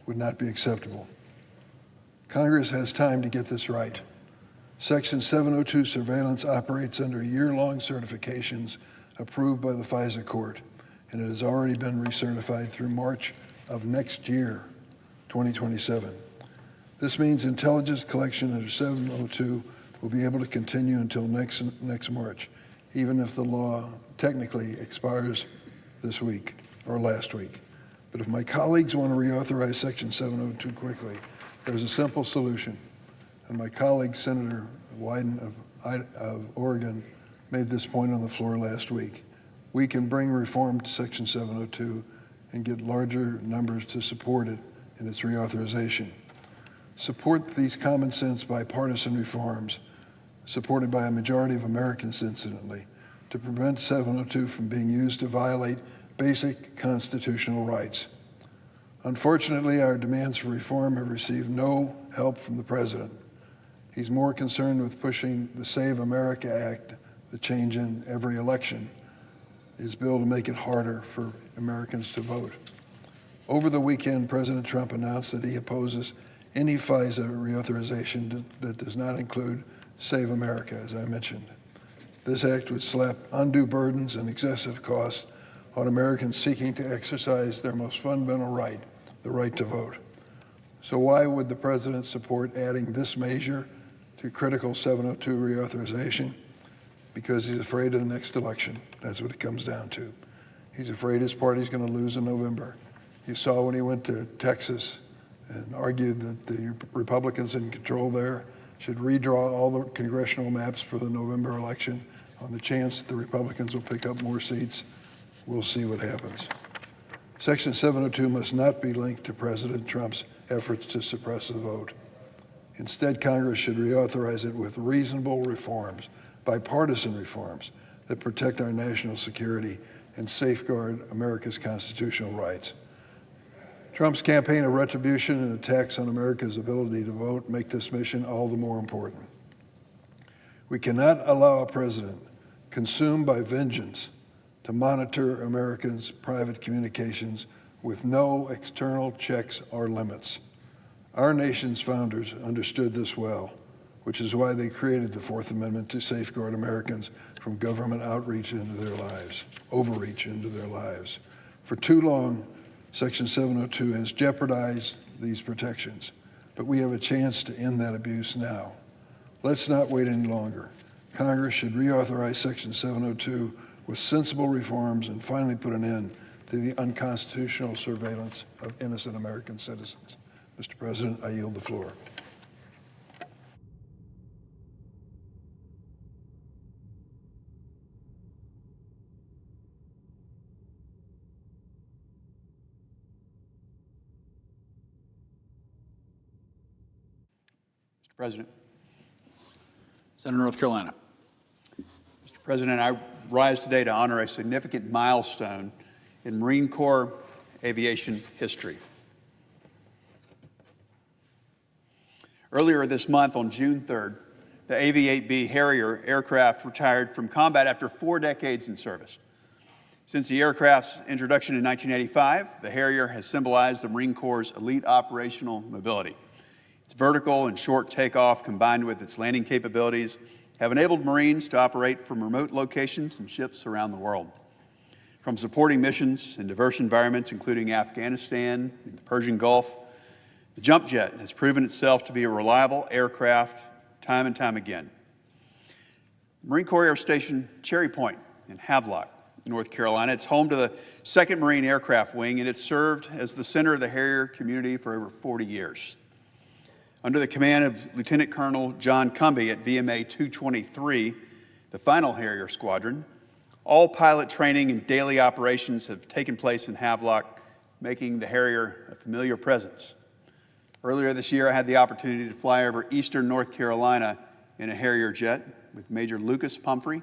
would not be acceptable. Congress has time to get this right. Section 702 surveillance operates under year-long certifications approved by the FISA court, and it has already been recertified through March of next year, 2027. This means intelligence collection under 702 will be able to continue until next March, even if the law technically expires this week or last week. But if my colleagues want to reauthorize Section 702 quickly, there's a simple solution. And my colleague, Senator Wyden of Oregon, made this point on the floor last week. We can bring reform to Section 702 and get larger numbers to support it in its reauthorization. Support these common sense bipartisan reforms, supported by a majority of Americans, incidentally, to prevent 702 from being used to violate basic constitutional rights. Unfortunately, our demands for reform have received no help from the president. He's more concerned with pushing the Save America Act, the change in every election, his bill to make it harder for Americans to vote. Over the weekend, President Trump announced that he opposes any FISA reauthorization that does not include Save America, as I mentioned. This act would slap undue burdens and excessive costs on Americans seeking to exercise their most fundamental right, the right to vote. So why would the president support adding this measure to critical 702 reauthorization? Because he's afraid of the next election. That's what it comes down to. He's afraid his party's going to lose in November. You saw when he went to Texas and argued that the Republicans in control there should redraw all the congressional maps for the November election on the chance that the Republicans will pick up more seats. We'll see what happens. Section 702 must not be linked to President Trump's efforts to suppress the vote. Instead, Congress should reauthorize it with reasonable reforms, bipartisan reforms that protect our national security and safeguard America's constitutional rights. Trump's campaign of retribution and attacks on America's ability to vote make this mission all the more important. We cannot allow a president consumed by vengeance to monitor Americans' private communications with no external checks or limits. Our nation's founders understood this well, which is why they created the Fourth Amendment to safeguard Americans from government outreach into their lives, overreach into their lives. For too long, Section 702 has jeopardized these protections, but we have a chance to end that abuse now. Let's not wait any longer. Congress should reauthorize Section 702 with sensible reforms and finally put an end to the unconstitutional surveillance of innocent American citizens. Mr. President, I yield the floor. Mr. President. Senator, North Carolina. Mr. President, I rise today to honor a significant milestone in Marine Corps aviation history. Earlier this month, on June 3rd, the AV-8B Harrier aircraft retired from combat after 4 decades in service. Since the aircraft's introduction in 1985, the Harrier has symbolized the Marine Corps' elite operational mobility. Its vertical and short takeoff, combined with its landing capabilities, have enabled Marines to operate from remote locations and ships around the world. From supporting missions in diverse environments, including Afghanistan and the Persian Gulf, the jump jet has proven itself to be a reliable aircraft time and time again. The Marine Corps Air Station Cherry Point in Havelock, North Carolina. It's home to the 2nd Marine Aircraft Wing, and it's served as the center of the Harrier community for over 40 years. Under the command of Lieutenant Colonel John Cumbie at VMA 223, the final Harrier Squadron, all pilot training and daily operations have taken place in Havelock, making the Harrier a familiar presence. Earlier this year, I had the opportunity to fly over eastern North Carolina in a Harrier jet with Major Lucas Pumphrey,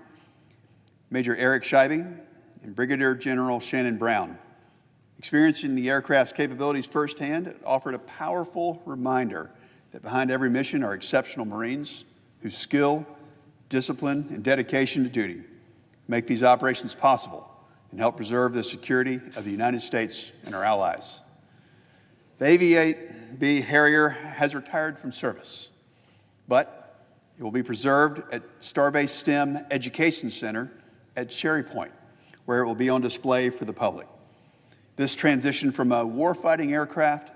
Major Eric Scheibe, and Brigadier General Shannon Brown. Experiencing the aircraft's capabilities firsthand, it offered a powerful reminder that behind every mission are exceptional Marines whose skill, discipline, and dedication to duty make these operations possible and help preserve the security of the United States and our allies. The AV-8B Harrier has retired from service, but it will be preserved at Starbase STEM Education Center at Cherry Point, where it will be on display for the public. This transition from a warfighting aircraft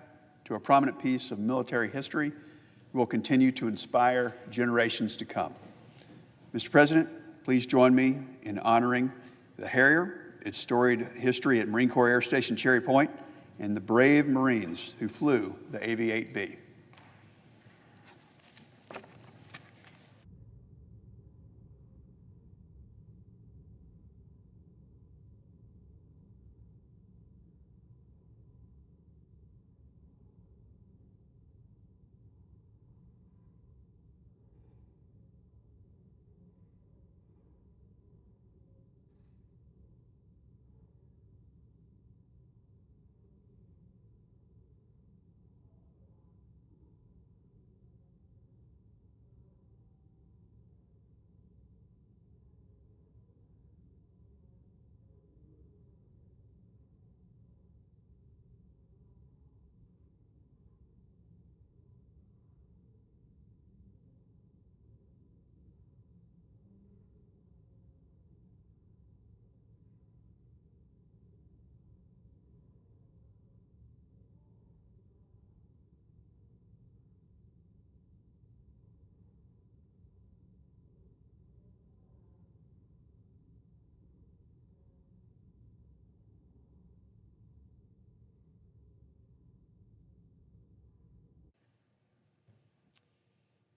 to a prominent piece of military history will continue to inspire generations to come. Mr. President, please join me in honoring the Harrier, its storied history at Marine Corps Air Station Cherry Point, and the brave Marines who flew the AV-8B.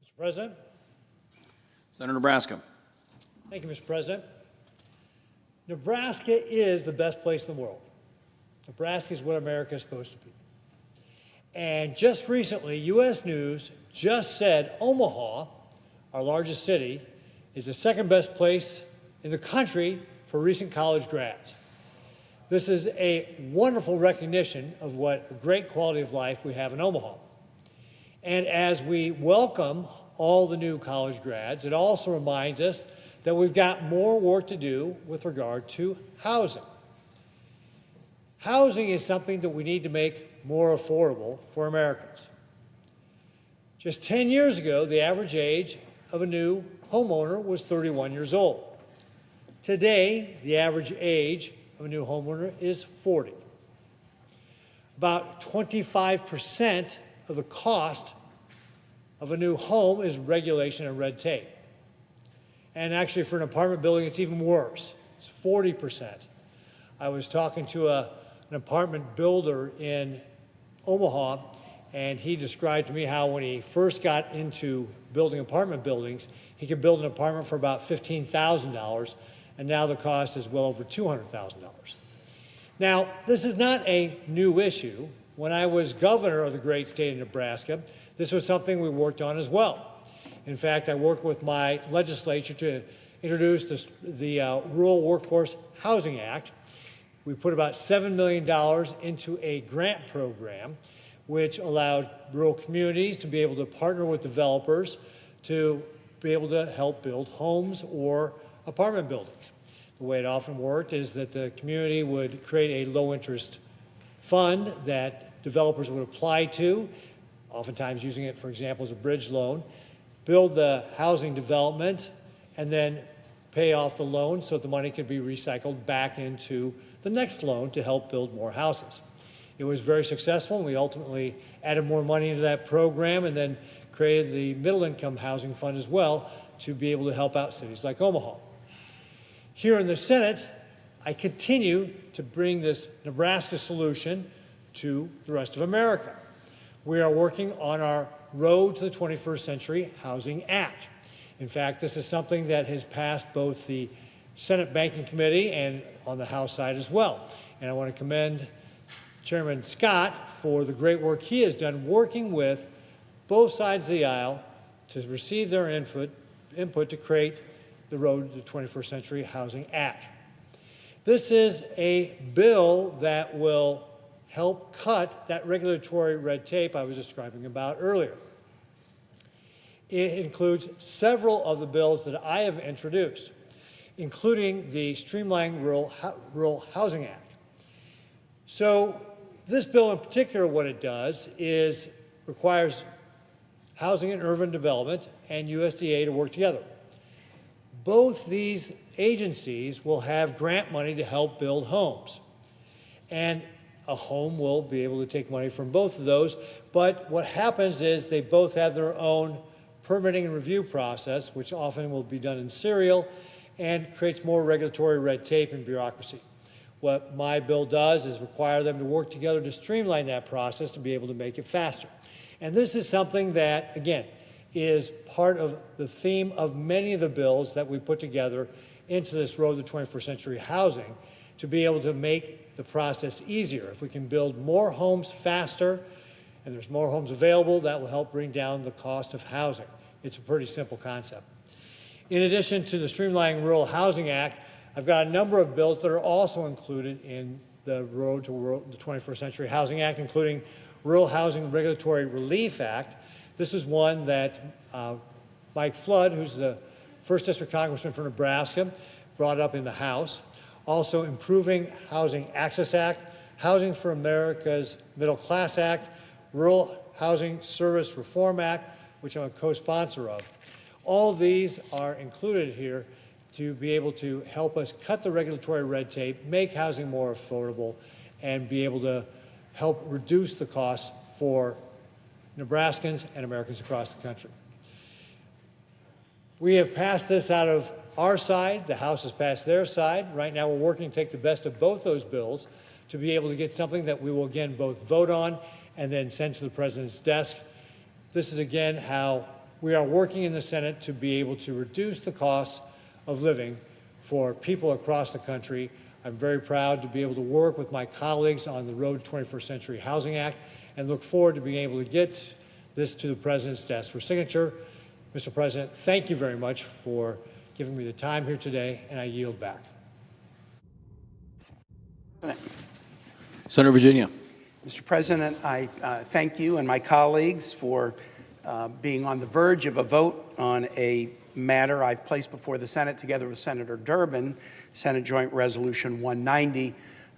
Mr. President. Senator Nebraska. Thank you, Mr. President. Nebraska is the best place in the world. Nebraska is what America is supposed to be. And just recently, U.S. News just said Omaha, our largest city, is the second best place in the country for recent college grads. This is a wonderful recognition of what a great quality of life we have in Omaha. And as we welcome all the new college grads, it also reminds us that we've got more work to do with regard to housing. Housing is something that we need to make more affordable for Americans. Just 10 years ago, the average age of a new homeowner was 31 years old. Today, the average age of a new homeowner is 40. About 25% of the cost of a new home is regulation and red tape. And actually, for an apartment building, it's even worse. It's 40%. I was talking to an apartment builder in Omaha, and he described to me how when he first got into building apartment buildings, he could build an apartment for about $15,000, and now the cost is well over $200,000. Now, this is not a new issue. When I was governor of the great state of Nebraska, this was something we worked on as well. In fact, I worked with my legislature to introduce the Rural Workforce Housing Act. We put about $7 million into a grant program which allowed rural communities to be able to partner with developers to be able to help build homes or apartment buildings. The way it often worked is that the community would create a low-interest fund that developers would apply to, oftentimes using it, for example, as a bridge loan, build the housing development, and then pay off the loan so that the money could be recycled back into the next loan to help build more houses. It was very successful, and we ultimately added more money into that program and then created the Middle Income Housing Fund as well to be able to help out cities like Omaha. Here in the Senate, I continue to bring this Nebraska solution to the rest of America. We are working on our Road to the 21st Century Housing Act. In fact, this is something that has passed both the Senate Banking Committee and on the House side as well. And I want to commend Chairman Scott for the great work he has done working with both sides of the aisle to receive their input to create the Road to the 21st Century Housing Act. This is a bill that will help cut that regulatory red tape I was describing about earlier. It includes several of the bills that I have introduced, including the Streamlined Rural Housing Act. So this bill in particular, what it does is requires Housing and Urban Development and USDA to work together. Both these agencies will have grant money to help build homes. And a home will be able to take money from both of those, but what happens is they both have their own permitting and review process, which often will be done in serial, and creates more regulatory red tape and bureaucracy. What my bill does is require them to work together to streamline that process to be able to make it faster. And this is something that, again, is part of the theme of many of the bills that we put together into this Road to 21st Century Housing to be able to make the process easier. If we can build more homes faster and there's more homes available, that will help bring down the cost of housing. It's a pretty simple concept. In addition to the Streamlining Rural Housing Act, I've got a number of bills that are also included in the Road to the 21st Century Housing Act, including Rural Housing Regulatory Relief Act. This is one that Mike Flood, who's the 1st District Congressman for Nebraska, brought up in the House. Also, Improving Housing Access Act, Housing for America's Middle Class Act, Rural Housing Service Reform Act, which I'm a co-sponsor of. All of these are included here to be able to help us cut the regulatory red tape, make housing more affordable, and be able to help reduce the costs for Nebraskans and Americans across the country. We have passed this out of our side. The House has passed their side. Right now we're working to take the best of both those bills to be able to get something that we will again both vote on and then send to the President's desk. This is again how we are working in the Senate to be able to reduce the costs of living for people across the country. I'm very proud to be able to work with my colleagues on the Road to 21st Century Housing Act and look forward to being able to get this to the President's desk for signature. Mr. President, thank you very much for giving me the time here today, and I yield back. Senator Virginia. Mr. President, I thank you and my colleagues for being on the verge of a vote on a matter I've placed before the Senate together with Senator Durbin, Senate Joint Resolution 190.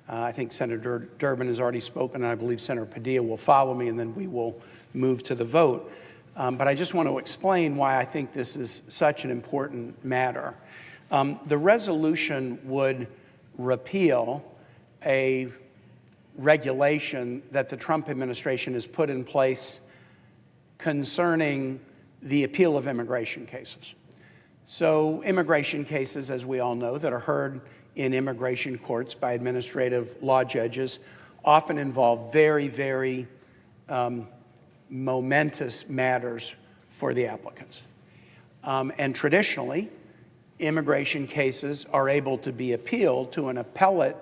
I think Senator Durbin has already spoken, and I believe Senator Padilla will follow me, and then we will move to the vote. But I just want to explain why I think this is such an important matter. The resolution would repeal a regulation that the Trump administration has put in place concerning the appeal of immigration cases. So immigration cases, as we all know, that are heard in immigration courts by administrative law judges often involve very, very momentous matters for the applicants. And traditionally, immigration cases are able to be appealed to an appellate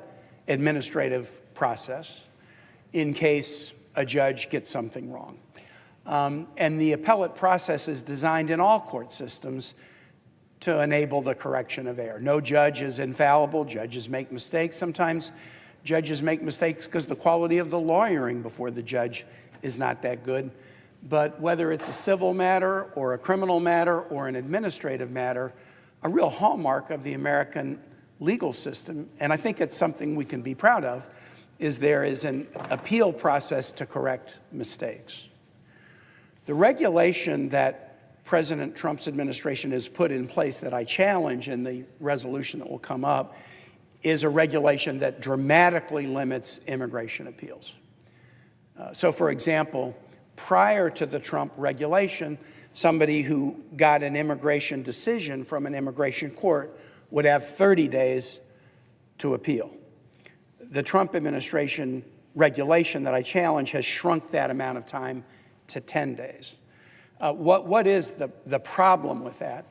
administrative process in case a judge gets something wrong. And the appellate process is designed in all court systems to enable the correction of error. No judge is infallible. Judges make mistakes. Sometimes judges make mistakes because the quality of the lawyering before the judge is not that good. But whether it's a civil matter or a criminal matter or an administrative matter, a real hallmark of the American legal system, and I think it's something we can be proud of, is there is an appeal process to correct mistakes. The regulation that President Trump's administration has put in place that I challenge in the resolution that will come up is a regulation that dramatically limits immigration appeals. So, for example, prior to the Trump regulation, somebody who got an immigration decision from an immigration court would have 30 days to appeal. The Trump administration regulation that I challenge has shrunk that amount of time to 10 days. What is the problem with that?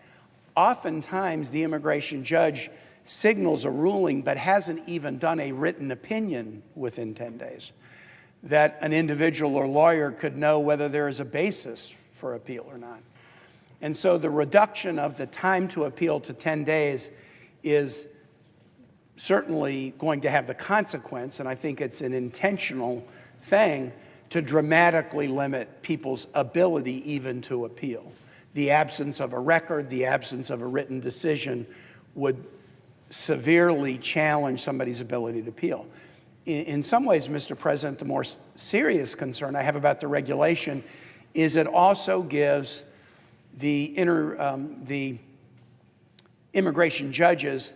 Oftentimes, the immigration judge signals a ruling but hasn't even done a written opinion within 10 days, that an individual or lawyer could know whether there is a basis for appeal or not. And so the reduction of the time to appeal to 10 days is certainly going to have the consequence, and I think it's an intentional thing, to dramatically limit people's ability even to appeal. The absence of a record, the absence of a written decision would severely challenge somebody's ability to appeal. In some ways, Mr. President, the more serious concern I have about the regulation is it also gives the immigration judges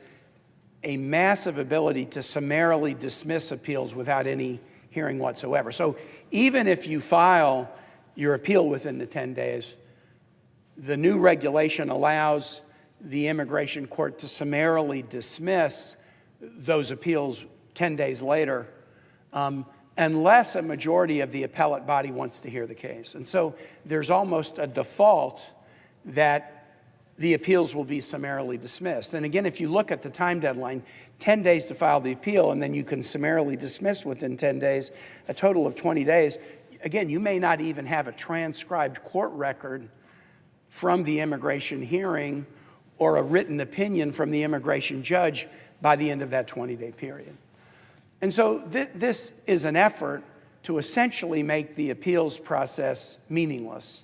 a massive ability to summarily dismiss appeals without any hearing whatsoever. So even if you file your appeal within the 10 days, the new regulation allows the immigration court to summarily dismiss those appeals 10 days later, unless a majority of the appellate body wants to hear the case. And so there's almost a default that the appeals will be summarily dismissed. And again, if you look at the time deadline, 10 days to file the appeal, and then you can summarily dismiss within 10 days, a total of 20 days. Again, you may not even have a transcribed court record from the immigration hearing or a written opinion from the immigration judge by the end of that 20-day period. And so this is an effort to essentially make the appeals process meaningless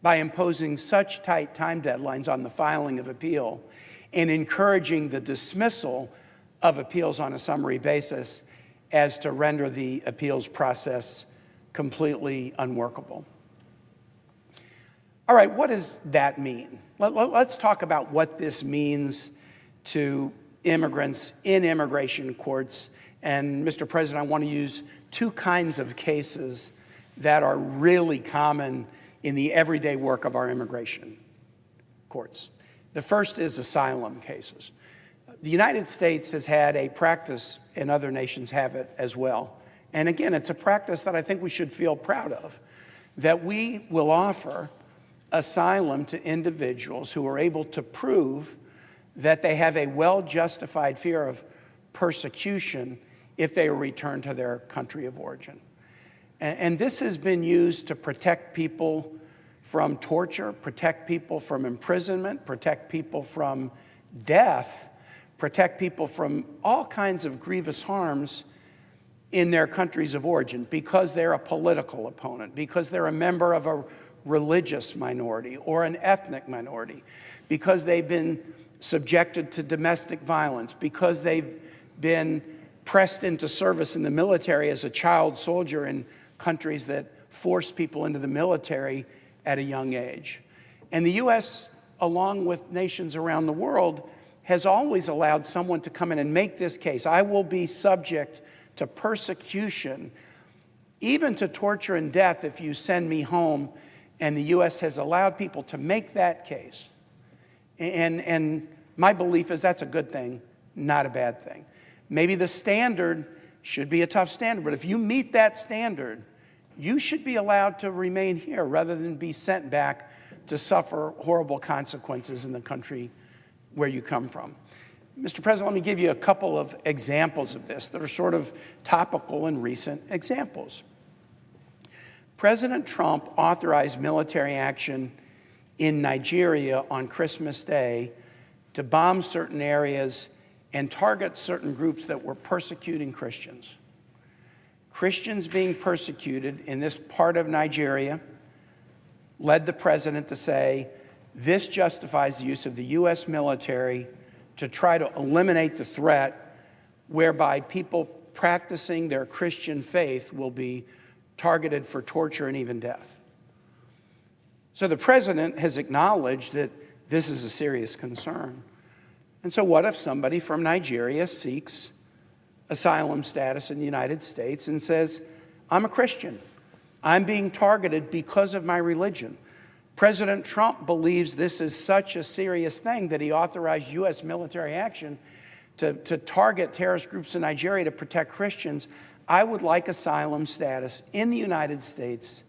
by imposing such tight time deadlines on the filing of appeal and encouraging the dismissal of appeals on a summary basis as to render the appeals process completely unworkable. All right, what does that mean? Let's talk about what this means to immigrants in immigration courts. And Mr. President, I want to use two kinds of cases that are really common in the everyday work of our immigration courts. The first is asylum cases. The United States has had a practice, and other nations have it as well. And again, it's a practice that I think we should feel proud of, that we will offer asylum to individuals who are able to prove that they have a well-justified fear of persecution if they are returned to their country of origin. And this has been used to protect people from torture, protect people from imprisonment, protect people from death, protect people from all kinds of grievous harms in their countries of origin because they're a political opponent, because they're a member of a religious minority or an ethnic minority, because they've been subjected to domestic violence, because they've been pressed into service in the military as a child soldier in countries that force people into the military at a young age. And the U.S., along with nations around the world, has always allowed someone to come in and make this case. I will be subject to persecution, even to torture and death if you send me home. And the U.S. has allowed people to make that case. And my belief is that's a good thing, not a bad thing. Maybe the standard should be a tough standard, but if you meet that standard, you should be allowed to remain here rather than be sent back to suffer horrible consequences in the country where you come from. Mr. President, let me give you a couple of examples of this that are sort of topical and recent examples. President Trump authorized military action in Nigeria on Christmas Day to bomb certain areas and target certain groups that were persecuting Christians. Christians being persecuted in this part of Nigeria led the president to say, this justifies the use of the U.S. military to try to eliminate the threat whereby people practicing their Christian faith will be targeted for torture and even death. So the president has acknowledged that this is a serious concern. And so what if somebody from Nigeria seeks asylum status in the United States and says, I'm a Christian. I'm being targeted because of my religion. President Trump believes this is such a serious thing that he authorized U.S. military action to target terrorist groups in Nigeria to protect Christians. I would like asylum status in the United States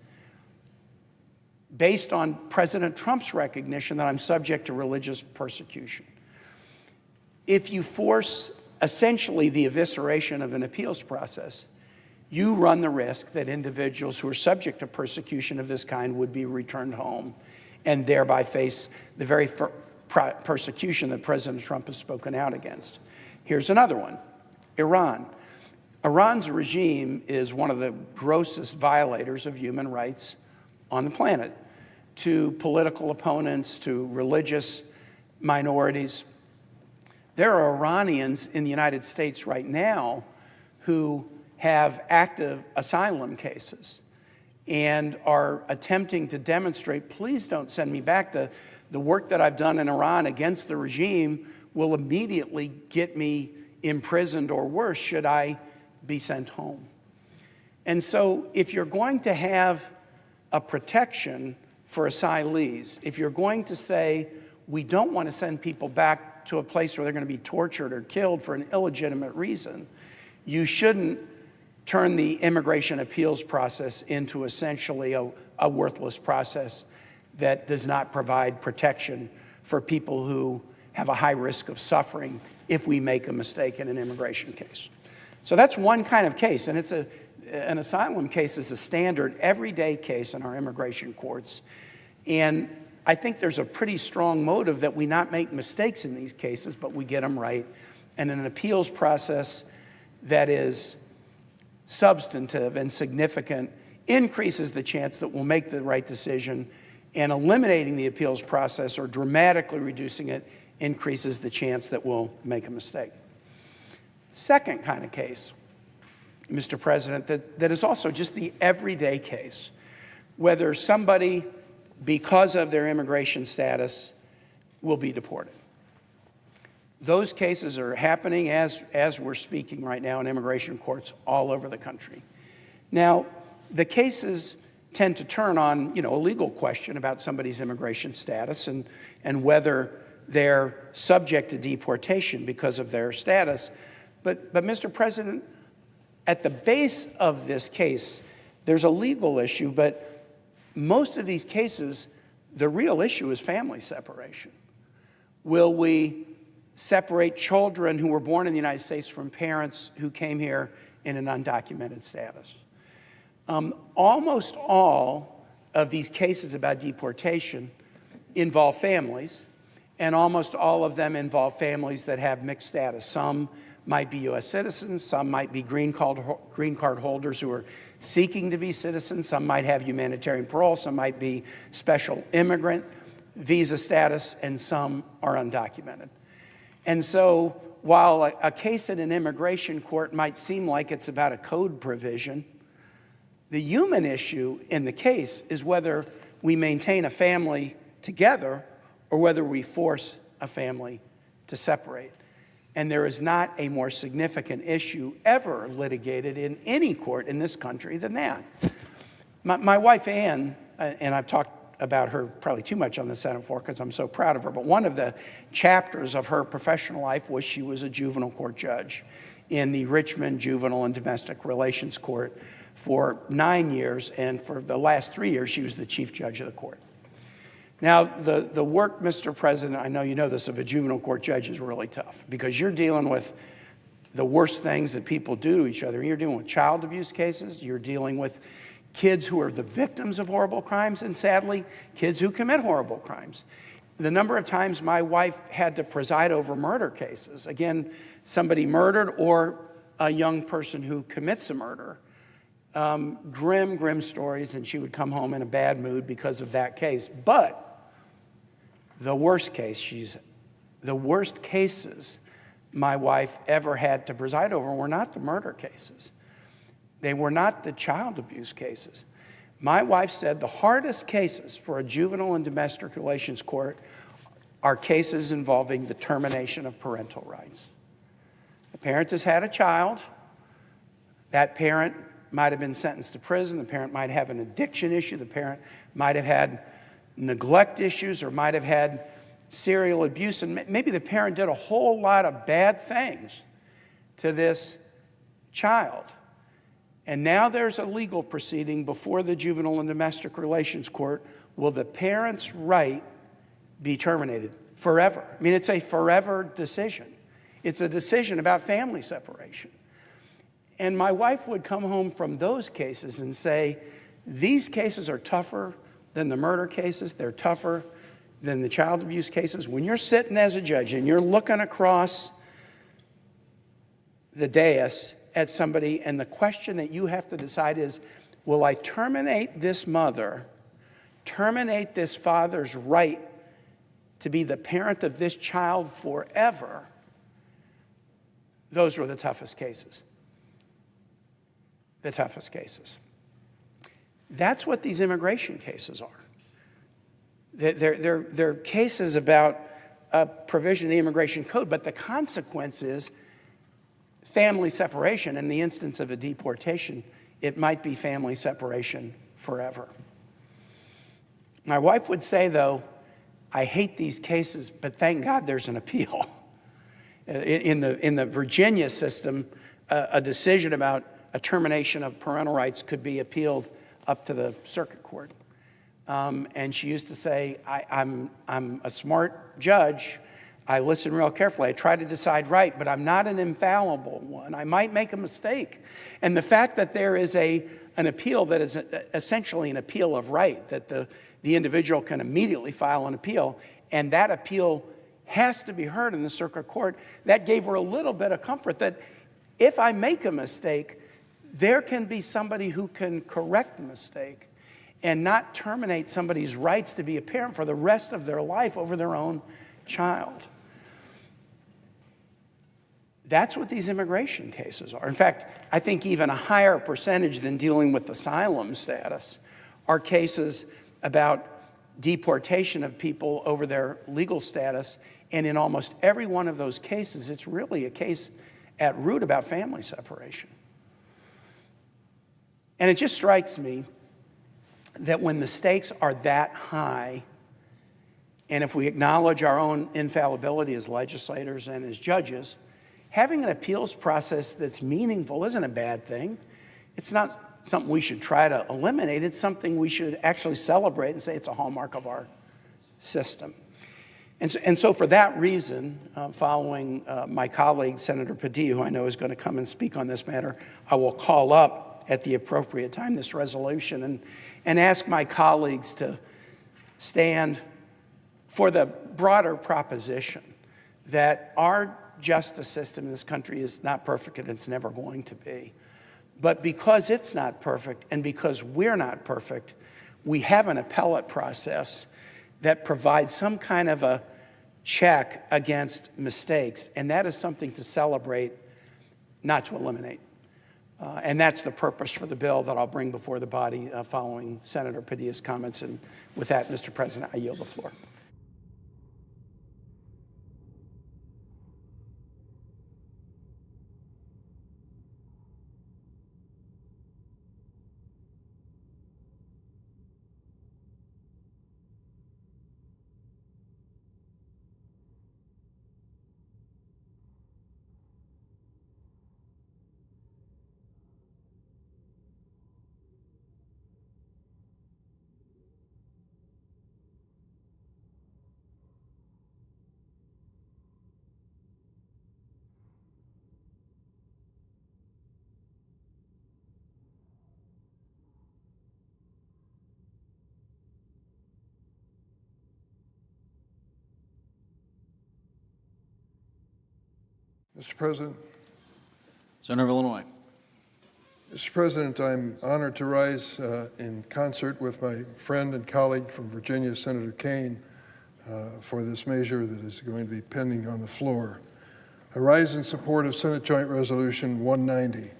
based on President Trump's recognition that I'm subject to religious persecution. If you force essentially the evisceration of an appeals process, you run the risk that individuals who are subject to persecution of this kind would be returned home and thereby face the very persecution that President Trump has spoken out against. Here's another one, Iran. Iran's regime is one of the grossest violators of human rights on the planet, to political opponents, to religious minorities. There are Iranians in the United States right now who have active asylum cases and are attempting to demonstrate, please don't send me back. The work that I've done in Iran against the regime will immediately get me imprisoned or worse should I be sent home. And so if you're going to have a protection for asylees, if you're going to say we don't want to send people back to a place where they're going to be tortured or killed for an illegitimate reason. You shouldn't turn the immigration appeals process into essentially a worthless process that does not provide protection for people who have a high risk of suffering if we make a mistake in an immigration case. So that's one kind of case, and an asylum case is a standard everyday case in our immigration courts. And I think there's a pretty strong motive that we not make mistakes in these cases, but we get them right. And an appeals process that is substantive and significant increases the chance that we'll make the right decision, and eliminating the appeals process or dramatically reducing it increases the chance that we'll make a mistake. Second kind of case, Mr. President, that is also just the everyday case, whether somebody, because of their immigration status, will be deported. Those cases are happening as we're speaking right now in immigration courts all over the country. Now, the cases tend to turn on, a legal question about somebody's immigration status and whether they're subject to deportation because of their status. But Mr. President, at the base of this case, there's a legal issue, but most of these cases, the real issue is family separation. Will we separate children who were born in the United States from parents who came here in an undocumented status? Almost all of these cases about deportation involve families, and almost all of them involve families that have mixed status. Some might be U.S. citizens, some might be green card holders who are seeking to be citizens, some might have humanitarian parole, some might be special immigrant visa status, and some are undocumented. And so while a case in an immigration court might seem like it's about a code provision, the human issue in the case is whether we maintain a family together or whether we force a family to separate. And there is not a more significant issue ever litigated in any court in this country than that. My wife, Ann, and I've talked about her probably too much on the Senate floor because I'm so proud of her, but one of the chapters of her professional life was she was a juvenile court judge in the Richmond Juvenile and Domestic Relations Court for 9 years, and for the last 3 years, she was the chief judge of the court. Now, the work, Mr. President, I know you know this, of a juvenile court judge is really tough because you're dealing with the worst things that people do to each other. You're dealing with child abuse cases. You're dealing with kids who are the victims of horrible crimes, and sadly, kids who commit horrible crimes. The number of times my wife had to preside over murder cases, again, somebody murdered or a young person who commits a murder, grim stories, and she would come home in a bad mood because of that case. But the worst cases my wife ever had to preside over were not the murder cases. They were not the child abuse cases. My wife said the hardest cases for a juvenile and domestic relations court are cases involving the termination of parental rights. The parent has had a child. That parent might have been sentenced to prison. The parent might have an addiction issue. The parent might have had neglect issues or might have had serial abuse. And maybe the parent did a whole lot of bad things to this child. And now there's a legal proceeding before the Juvenile and Domestic Relations Court. Will the parent's right be terminated forever? I mean, it's a forever decision. It's a decision about family separation. And my wife would come home from those cases and say, these cases are tougher than the murder cases. They're tougher than the child abuse cases. When you're sitting as a judge and you're looking across the dais at somebody, and the question that you have to decide is, will I terminate this mother, terminate this father's right to be the parent of this child forever? Those were the toughest cases. The toughest cases. That's what these immigration cases are. They're cases about a provision of the immigration code, but the consequence is family separation. In the instance of a deportation, it might be family separation forever. My wife would say, though, I hate these cases, but thank God there's an appeal. In the Virginia system, a decision about a termination of parental rights could be appealed up to the circuit court. And she used to say, I'm a smart judge. I listen real carefully. I try to decide right, but I'm not an infallible one. I might make a mistake. And the fact that there is an appeal that is essentially an appeal of right, that the individual can immediately file an appeal, and that appeal has to be heard in the circuit court, that gave her a little bit of comfort that if I make a mistake, there can be somebody who can correct the mistake and not terminate somebody's rights to be a parent for the rest of their life over their own child. That's what these immigration cases are. In fact, I think even a higher percentage than dealing with asylum status are cases about deportation of people over their legal status. And in almost every one of those cases, it's really a case at root about family separation. And it just strikes me that when the stakes are that high, and if we acknowledge our own infallibility as legislators and as judges, having an appeals process that's meaningful isn't a bad thing. It's not something we should try to eliminate. It's something we should actually celebrate and say it's a hallmark of our system. And so for that reason, following my colleague, Senator Padilla, who I know is going to come and speak on this matter, I will call up at the appropriate time this resolution and ask my colleagues to stand for the broader proposition that our justice system in this country is not perfect and it's never going to be. But because it's not perfect and because we're not perfect, we have an appellate process that provides some kind of a check against mistakes, and that is something to celebrate, not to eliminate. And that's the purpose for the bill that I'll bring before the body following Senator Padilla's comments. And with that, Mr. President, I yield the floor. Mr. President. Senator of Illinois. Mr. President, I'm honored to rise in concert with my friend and colleague from Virginia, Senator Kaine, for this measure that is going to be pending on the floor. I rise in support of Senate Joint Resolution 190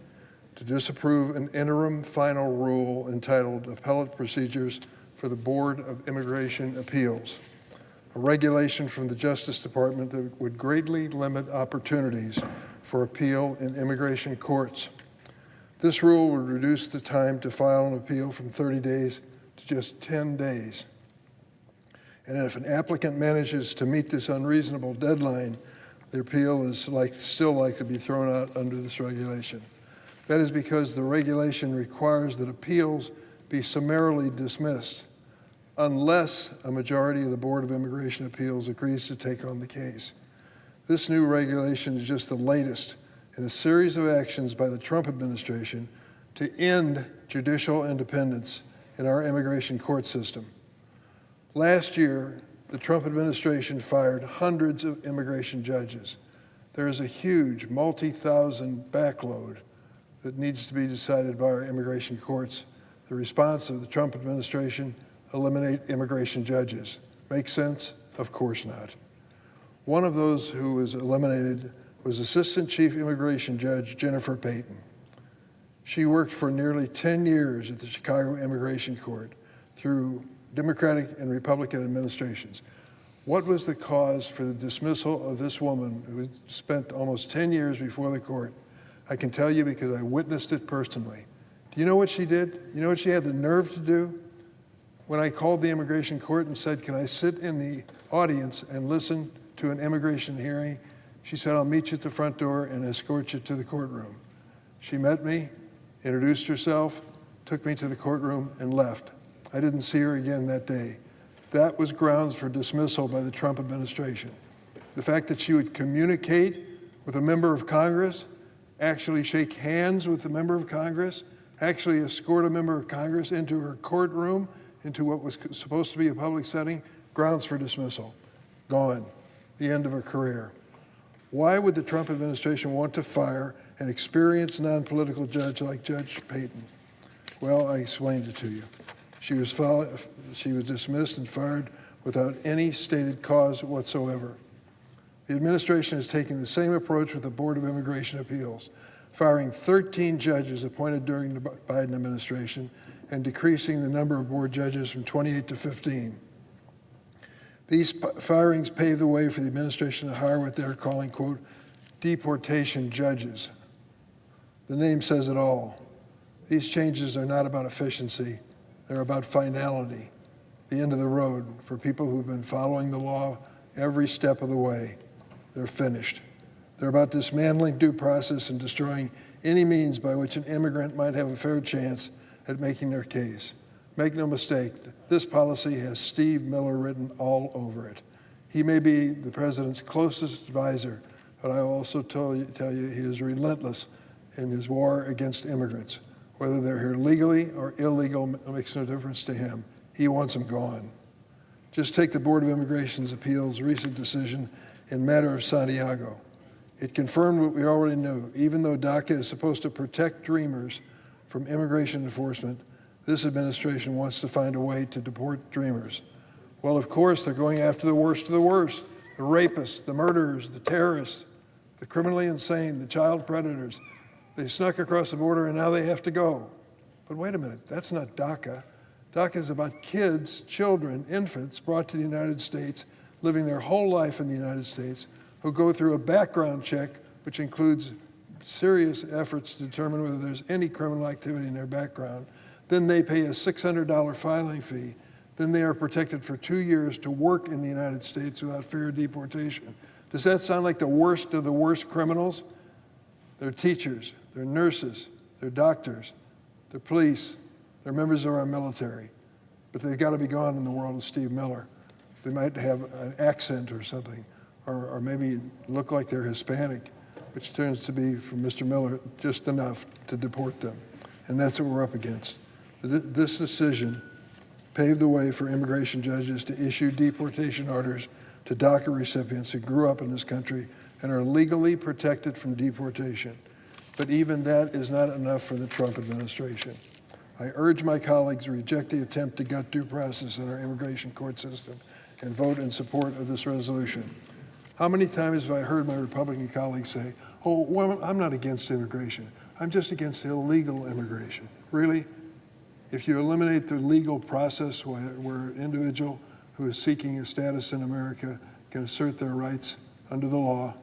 to disapprove an interim final rule entitled Appellate Procedures for the Board of Immigration Appeals, a regulation from the Justice Department that would greatly limit opportunities for appeal in immigration courts. This rule would reduce the time to file an appeal from 30 days to just 10 days. And if an applicant manages to meet this unreasonable deadline, the appeal is still likely to be thrown out under this regulation. That is because the regulation requires that appeals be summarily dismissed unless a majority of the Board of Immigration Appeals agrees to take on the case. This new regulation is just the latest in a series of actions by the Trump administration to end judicial independence in our immigration court system. Last year, the Trump administration fired hundreds of immigration judges. There is a huge multi-thousand backload that needs to be decided by our immigration courts. The response of the Trump administration: eliminate immigration judges. Make sense? Of course not. One of those who was eliminated was Assistant Chief Immigration Judge Jennifer Payton. She worked for nearly 10 years at the Chicago Immigration Court through Democratic and Republican administrations. What was the cause for the dismissal of this woman who spent almost 10 years before the court? I can tell you because I witnessed it personally. Do you know what she did? You know what she had the nerve to do? When I called the immigration court and said, can I sit in the audience and listen to an immigration hearing, she said, I'll meet you at the front door and escort you to the courtroom. She met me, introduced herself, took me to the courtroom, and left. I didn't see her again that day. That was grounds for dismissal by the Trump administration. The fact that she would communicate with a member of Congress, actually shake hands with a member of Congress, actually escort a member of Congress into her courtroom, into what was supposed to be a public setting, grounds for dismissal. Gone. The end of her career. Why would the Trump administration want to fire an experienced non-political judge like Judge Payton? Well, I explained it to you. She was dismissed and fired without any stated cause whatsoever. The administration is taking the same approach with the Board of Immigration Appeals, firing 13 judges appointed during the Biden administration and decreasing the number of board judges from 28 to 15. These firings pave the way for the administration to hire what they're calling, quote, deportation judges. The name says it all. These changes are not about efficiency. They're about finality, the end of the road for people who've been following the law every step of the way. They're finished. They're about dismantling due process and destroying any means by which an immigrant might have a fair chance at making their case. Make no mistake, this policy has Steve Miller written all over it. He may be the president's closest advisor, but I will also tell you he is relentless in his war against immigrants. Whether they're here legally or illegal makes no difference to him. He wants them gone. Just take the Board of Immigration's Appeals' recent decision in matter of Santiago. It confirmed what we already knew. Even though DACA is supposed to protect dreamers from immigration enforcement, this administration wants to find a way to deport dreamers. Well, of course, they're going after the worst of the worst, the rapists, the murderers, the terrorists, the criminally insane, the child predators. They snuck across the border and now they have to go. But wait a minute, that's not DACA. DACA is about kids, children, infants brought to the United States, living their whole life in the United States, who go through a background check, which includes serious efforts to determine whether there's any criminal activity in their background. Then they pay a $600 filing fee. Then they are protected for 2 years to work in the United States without fear of deportation. Does that sound like the worst of the worst criminals? They're teachers, they're nurses, they're doctors, they're police, they're members of our military. But they've got to be gone in the world of Steve Miller. They might have an accent or something, or maybe look like they're Hispanic, which turns to be, from Mr. Miller, just enough to deport them. And that's what we're up against. This decision paved the way for immigration judges to issue deportation orders to DACA recipients who grew up in this country and are legally protected from deportation. But even that is not enough for the Trump administration. I urge my colleagues to reject the attempt to gut due process in our immigration court system and vote in support of this resolution. How many times have I heard my Republican colleagues say, oh, well, I'm not against immigration. I'm just against illegal immigration. Really? If you eliminate the legal process where an individual who is seeking a status in America can assert their rights under the law,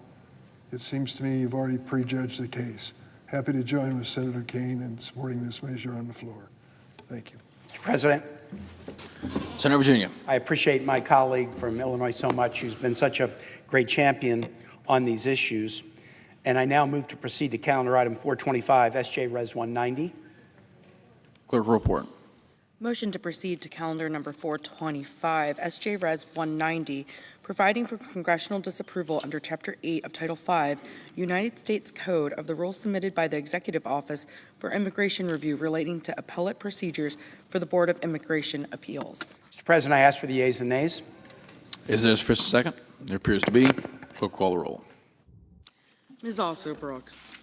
it seems to me you've already prejudged the case. Happy to join with Senator Kaine in supporting this measure on the floor. Thank you. Mr. President, Senator Virginia. I appreciate my colleague from Illinois so much, who's been such a great champion on these issues. And I now move to proceed to calendar item 425, SJ Res 190. Clerk will report. Motion to proceed to calendar number 425, SJ Res 190, providing for congressional disapproval under Chapter 8 of Title 5, United States Code of the rules submitted by the Executive Office for Immigration Review relating to appellate procedures for the Board of Immigration Appeals. Mr. President, I ask for the yeas and nays. Is there a sufficient second? There appears to be. Clerk will call the roll. Ms. Also Brooks.